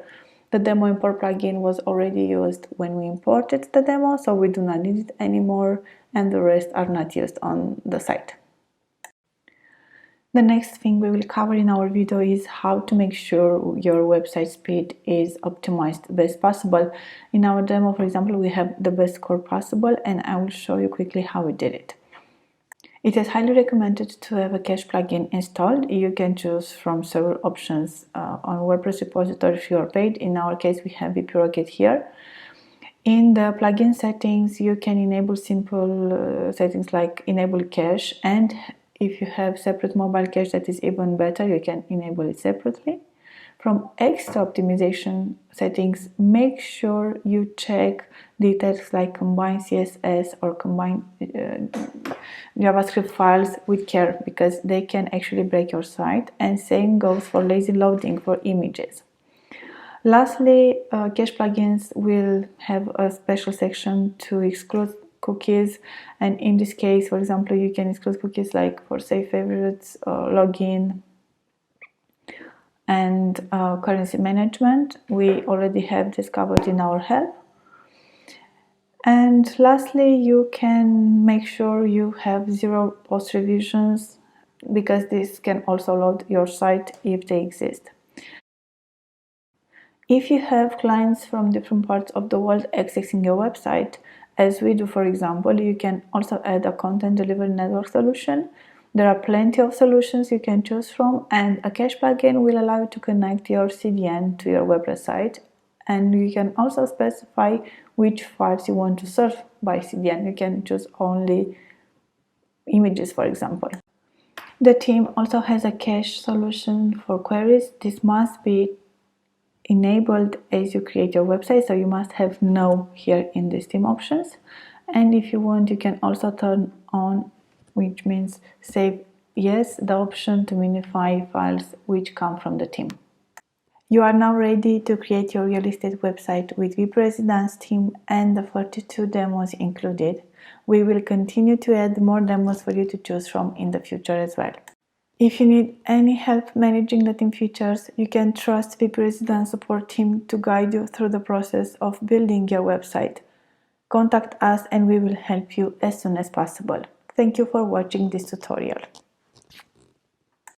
The demo import plugin was already used when we imported the demo, so we do not need it anymore, and the rest are not used on the site. The next thing we will cover in our video is how to make sure your website speed is optimized the best possible. In our demo, for example, we have the best score possible, and I will show you quickly how we did it. It is highly recommended to have a cache plugin installed. You can choose from several options on WordPress repository if you are paid. In our case, we have WpResidence here. In the plugin settings, you can enable simple settings like enable cache, and if you have separate mobile cache, that is even better, you can enable it separately. From extra optimization settings, make sure you check details like combine CSS or combine JavaScript files with care, because they can actually break your site, and same goes for lazy loading for images. Lastly, cache plugins will have a special section to exclude cookies, and in this case, for example, you can exclude cookies like for save favorites, login, and currency management. We already have this covered in our help. And lastly, you can make sure you have 0 post revisions, because this can also load your site if they exist. If you have clients from different parts of the world accessing your website, as we do, for example, you can also add a content delivery network solution. There are plenty of solutions you can choose from, and a cache plugin will allow you to connect your CDN to your WordPress site. And you can also specify which files you want to serve by CDN. You can choose only images, for example. The team also has a cache solution for queries. This must be enabled as you create your website, so you must have no here in the theme options. And if you want, you can also turn on, which means save yes, the option to minify files which come from the theme. You are now ready to create your real estate website with WpResidence theme and the 42 demos included. We will continue to add more demos for you to choose from in the future as well. If you need any help managing the theme features, you can trust WpResidence support team to guide you through the process of building your website. Contact us and we will help you as soon as possible. Thank you for watching this tutorial.